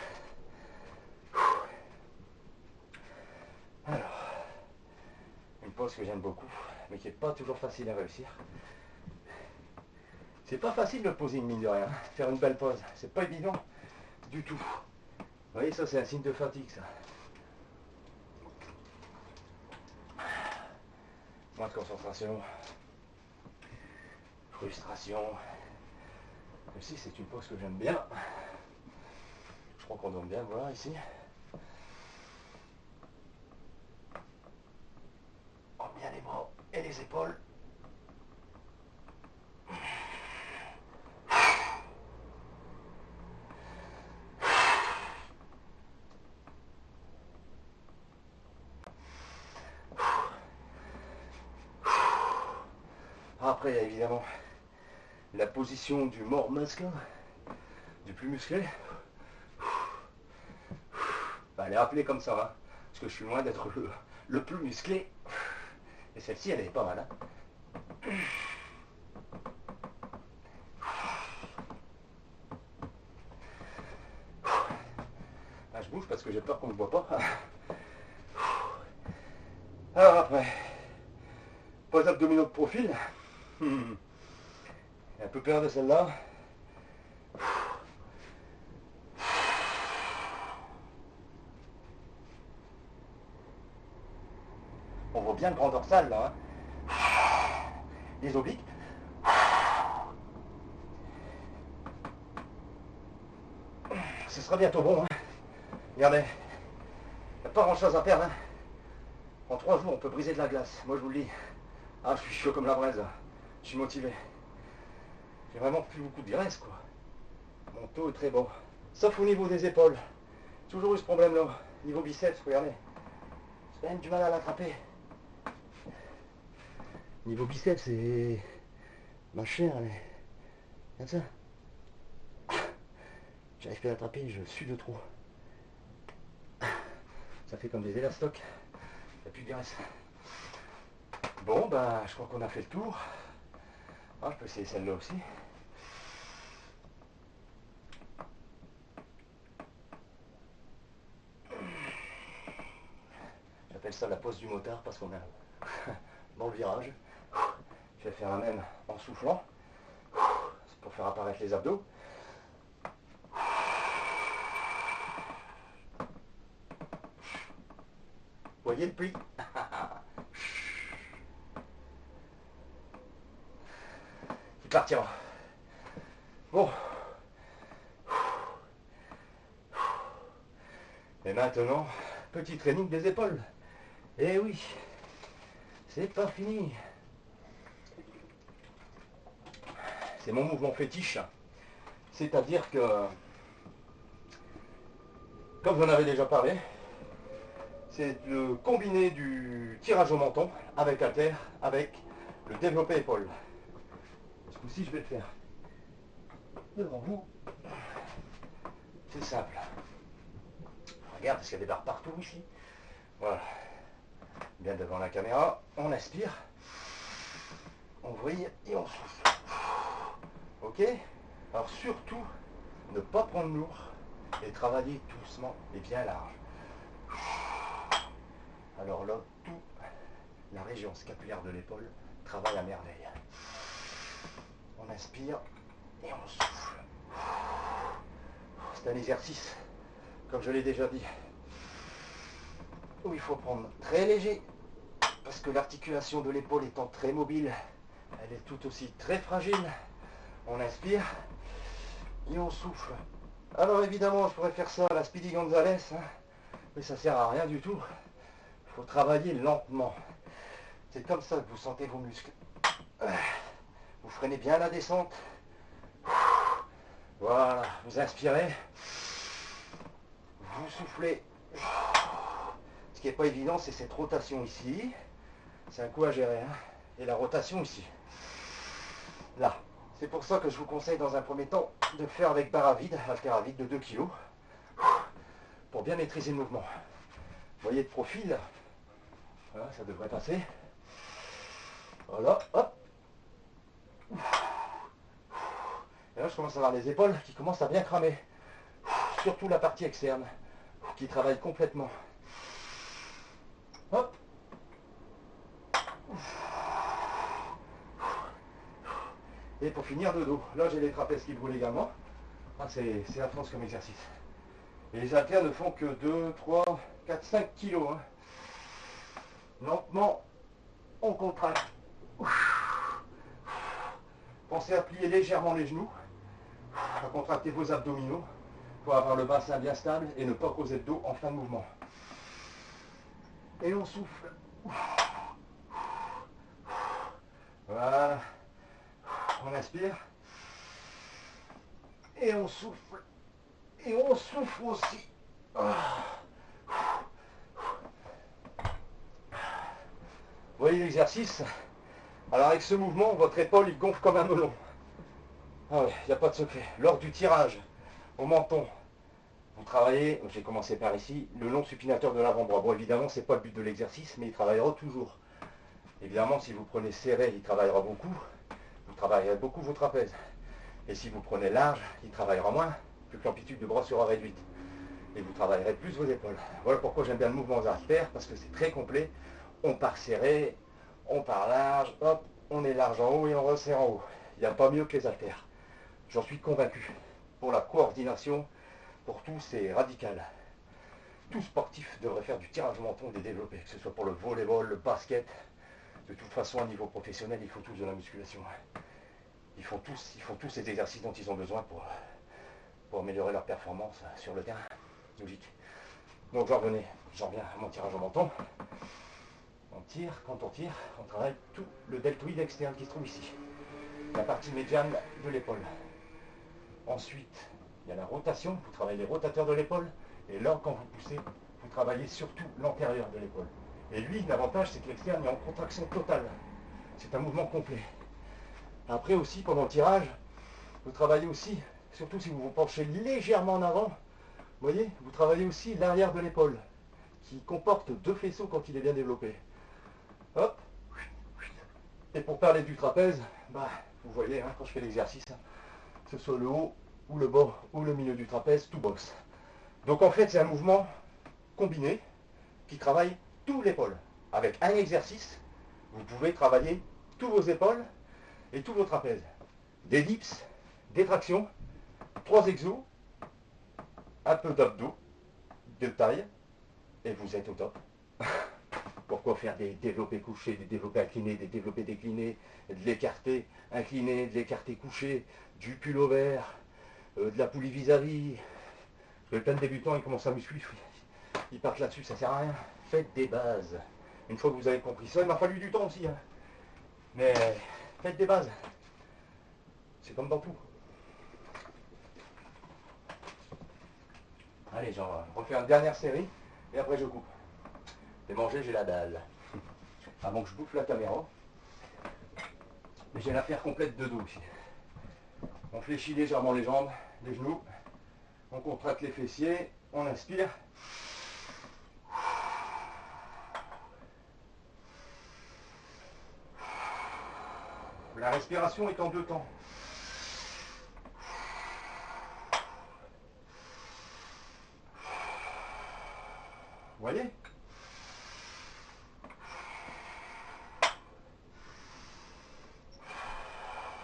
Alors, une pose que j'aime beaucoup, mais qui n'est pas toujours facile à réussir. C'est pas facile de poser une mine de rien, faire une belle pose, c'est pas évident du tout. Vous voyez, ça c'est un signe de fatigue, ça. Moins de concentration, frustration. Aussi, c'est une pose que j'aime bien. Je crois qu'on doit bien voir ici. On bien les bras et les épaules. Après, il y a évidemment la position du more muscle, du plus musclé. Bah, elle est appelée comme ça, hein, parce que je suis loin d'être le plus musclé. Et celle-ci, elle est pas mal. Hein. Ah, je bouge parce que j'ai peur qu'on ne me voit pas. Alors après, pose abdominaux de profil. J'ai un peu peur de celle-là. On voit bien le grand dorsal là. Hein. Les obliques. Ce sera bientôt bon. Hein. Regardez, il n'y a pas grand chose à perdre. Hein. En 3 jours, on peut briser de la glace. Moi, je vous le dis. Ah, je suis chaud comme la braise. Je suis motivé. J'ai vraiment plus beaucoup de graisse, quoi. Mon taux est très bon. Sauf au niveau des épaules. Toujours eu ce problème-là. Niveau biceps, regardez. J'ai quand même du mal à l'attraper. Niveau biceps, c'est... Ma chair, elle est... Regarde ça. J'arrive pas à l'attraper, je suis de trop. Ça fait comme des élastocs. Il n'y a plus de graisse. Bon, ben, je crois qu'on a fait le tour. Ah, je peux essayer celle-là aussi. J'appelle ça la pose du motard parce qu'on est dans le virage. Je vais faire la même en soufflant. C'est pour faire apparaître les abdos. Voyez le pli. Il partira. Bon. Et maintenant, petit training des épaules. Eh oui, c'est pas fini. C'est mon mouvement fétiche. C'est-à-dire que, comme j'en avais déjà parlé, c'est de combiner du tirage au menton avec halter, avec le développé épaule. Ce coup-ci, je vais le faire devant vous. C'est simple. Regarde, parce qu'il y a des barres partout ici. Voilà. Bien devant la caméra, on aspire, on vrille et on souffle. Ok? Alors surtout, ne pas prendre lourd et travailler doucement et bien large. Alors là, toute la région scapulaire de l'épaule travaille à merveille. On inspire et on souffle. C'est un exercice, comme je l'ai déjà dit, où il faut prendre très léger, parce que l'articulation de l'épaule étant très mobile, elle est tout aussi très fragile. On inspire et on souffle. Alors évidemment, je pourrais faire ça à la Speedy Gonzalez, hein, mais ça sert à rien du tout. Il faut travailler lentement. C'est comme ça que vous sentez vos muscles. Vous freinez bien la descente. Voilà, vous inspirez. Vous soufflez. Ce qui n'est pas évident, c'est cette rotation ici. C'est un coup à gérer. Hein. Et la rotation ici. Là. C'est pour ça que je vous conseille dans un premier temps de le faire avec barre à vide, haltère à vide de 2 kg. Pour bien maîtriser le mouvement. Vous voyez de profil. Voilà, ça devrait passer. Voilà, hop. Et là, je commence à avoir les épaules qui commencent à bien cramer. Surtout la partie externe, qui travaille complètement. Hop. Et pour finir, de dos. Là, j'ai les trapèzes qui brûlent également. Ah, c'est atroce comme exercice. Et les haltères ne font que 2, 3, 4, 5 kilos. Hein. Lentement, on contracte. Pensez à plier légèrement les genoux, à contracter vos abdominaux pour avoir le bassin bien stable et ne pas causer de dos en fin de mouvement. Et on souffle. Voilà. On inspire. Et on souffle. Et on souffle aussi. Vous voyez l'exercice? Alors avec ce mouvement, votre épaule il gonfle comme un melon. Ah ouais, il n'y a pas de secret. Lors du tirage au menton, vous travaillez, j'ai commencé par ici, le long supinateur de l'avant-bras. Bon évidemment, ce n'est pas le but de l'exercice, mais il travaillera toujours. Évidemment, si vous prenez serré, il travaillera beaucoup. Vous travaillerez beaucoup vos trapèzes. Et si vous prenez large, il travaillera moins, vu que l'amplitude de bras sera réduite. Et vous travaillerez plus vos épaules. Voilà pourquoi j'aime bien le mouvement aux haltères, parce que c'est très complet. On part serré, on part large, hop, on est large en haut et on resserre en haut. Il n'y a pas mieux que les haltères. J'en suis convaincu. Pour la coordination, pour tout, c'est radical. Tout sportif devrait faire du tirage au menton et des développés, que ce soit pour le volleyball, le basket. De toute façon, à niveau professionnel, il faut tous de la musculation. Ils font tous ces exercices dont ils ont besoin pour améliorer leur performance sur le terrain. Logique. Donc j'en reviens à mon tirage au menton. On tire, quand on tire, on travaille tout le deltoïde externe qui se trouve ici. La partie médiane de l'épaule. Ensuite, il y a la rotation, vous travaillez les rotateurs de l'épaule. Et là, quand vous poussez, vous travaillez surtout l'antérieur de l'épaule. Et lui, l'avantage, c'est que l'externe est en contraction totale. C'est un mouvement complet. Après aussi, pendant le tirage, vous travaillez aussi, surtout si vous vous penchez légèrement en avant, vous voyez, vous travaillez aussi l'arrière de l'épaule, qui comporte 2 faisceaux quand il est bien développé. Hop. Et pour parler du trapèze, bah, vous voyez, hein, quand je fais l'exercice, que ce soit le haut, ou le bas, ou le milieu du trapèze, tout boxe. Donc en fait, c'est un mouvement combiné, qui travaille tout l'épaule. Avec un exercice, vous pouvez travailler tous vos épaules et tous vos trapèzes. Des dips, des tractions, 3 exos, un peu d'abdos, de taille, et vous êtes au top. Pourquoi faire des développés couchés, des développés inclinés, des développés déclinés, de l'écarté incliné, de l'écarté couché, du pullover, de la poulie vis-à-vis. Plein de débutants, ils commencent à muscler, ils partent là-dessus, ça sert à rien. Faites des bases. Une fois que vous avez compris ça, il m'a fallu du temps aussi. Hein. Mais faites des bases. C'est comme dans tout. Allez, j'en refais une dernière série et après je coupe. Et manger, j'ai la dalle. Avant que je bouffe la caméra. Mais j'ai la paire complète de dos aussi. On fléchit légèrement les jambes, les genoux. On contracte les fessiers. On inspire. La respiration est en 2 temps. Vous voyez ?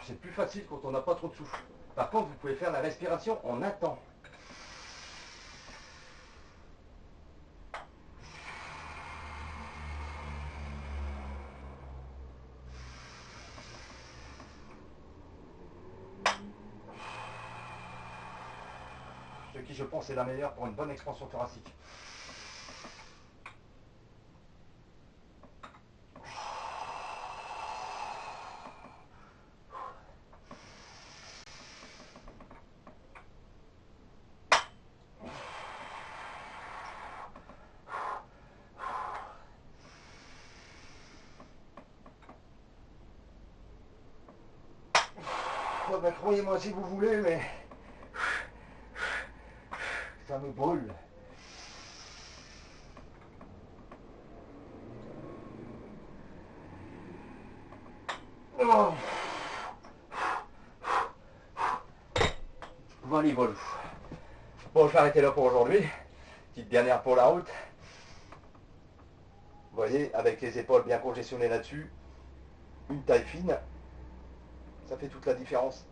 C'est plus facile quand on n'a pas trop de souffle. Par contre, vous pouvez faire la respiration en un temps. Ce qui, je pense, est la meilleure pour une bonne expansion thoracique. Oh ben, croyez-moi si vous voulez, mais ça me brûle. Oh. Voilà. Bon, je vais arrêter là pour aujourd'hui. Petite dernière pour la route. Vous voyez, avec les épaules bien congestionnées là-dessus, une taille fine, ça fait toute la différence.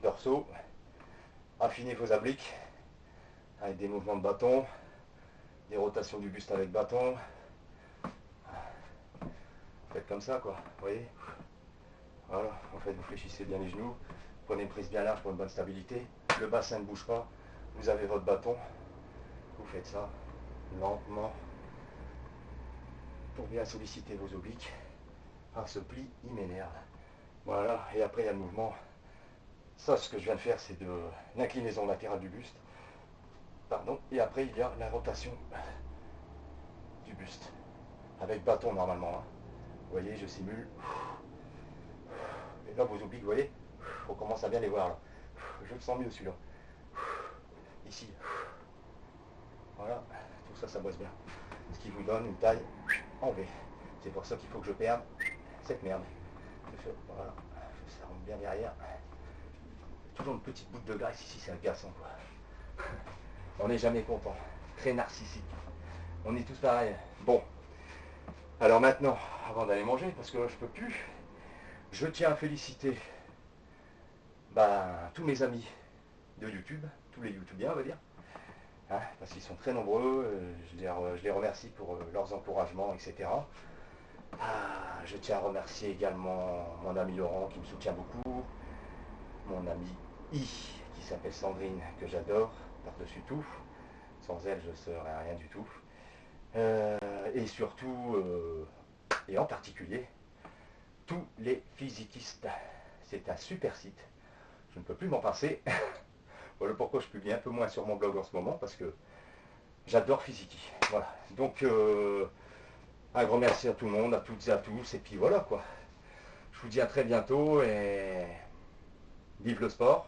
Dorsaux, affinez vos obliques avec des mouvements de bâton, des rotations du buste avec bâton. Faites comme ça, quoi, vous voyez. Voilà, en fait, vous fléchissez bien les genoux, prenez une prise bien large pour une bonne stabilité, le bassin ne bouge pas, vous avez votre bâton, vous faites ça lentement pour bien solliciter vos obliques. Ah, ce pli, il m'énerve. Voilà, et après il y a le mouvement. Ça, ce que je viens de faire, c'est de l'inclinaison latérale du buste. Pardon, et après il y a la rotation du buste, avec bâton normalement. Hein. Vous voyez, je simule. Et là, vos obliques, vous voyez, on commence à bien les voir là. Je le sens mieux celui-là. Ici. Voilà, tout ça, ça bosse bien. Ce qui vous donne une taille en V. C'est pour ça qu'il faut que je perde cette merde. Voilà, ça rentre bien derrière. Toujours une petite boute de graisse ici, c'est agaçant quoi. On n'est jamais content. Très narcissique. On est tous pareils. Bon. Alors maintenant, avant d'aller manger, parce que là je peux plus, je tiens à féliciter tous mes amis de YouTube, tous les YouTubiens on va dire, hein, parce qu'ils sont très nombreux, je les remercie pour leurs encouragements, etc. Je tiens à remercier également mon ami Laurent qui me soutient beaucoup, mon ami I qui s'appelle Sandrine que j'adore par-dessus tout, sans elle je ne serais rien du tout, et surtout, et en particulier, tous les physiquistes. C'est un super site, je ne peux plus m'en passer. Voilà pourquoi je publie un peu moins sur mon blog en ce moment, parce que j'adore Physiki. Voilà, donc un grand merci à tout le monde, à toutes et à tous, et puis voilà quoi. Je vous dis à très bientôt, et vive le sport,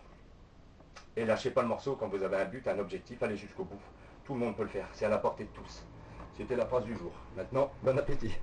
et lâchez pas le morceau quand vous avez un but, un objectif, allez jusqu'au bout. Tout le monde peut le faire, c'est à la portée de tous. C'était la phrase du jour. Maintenant, bon appétit.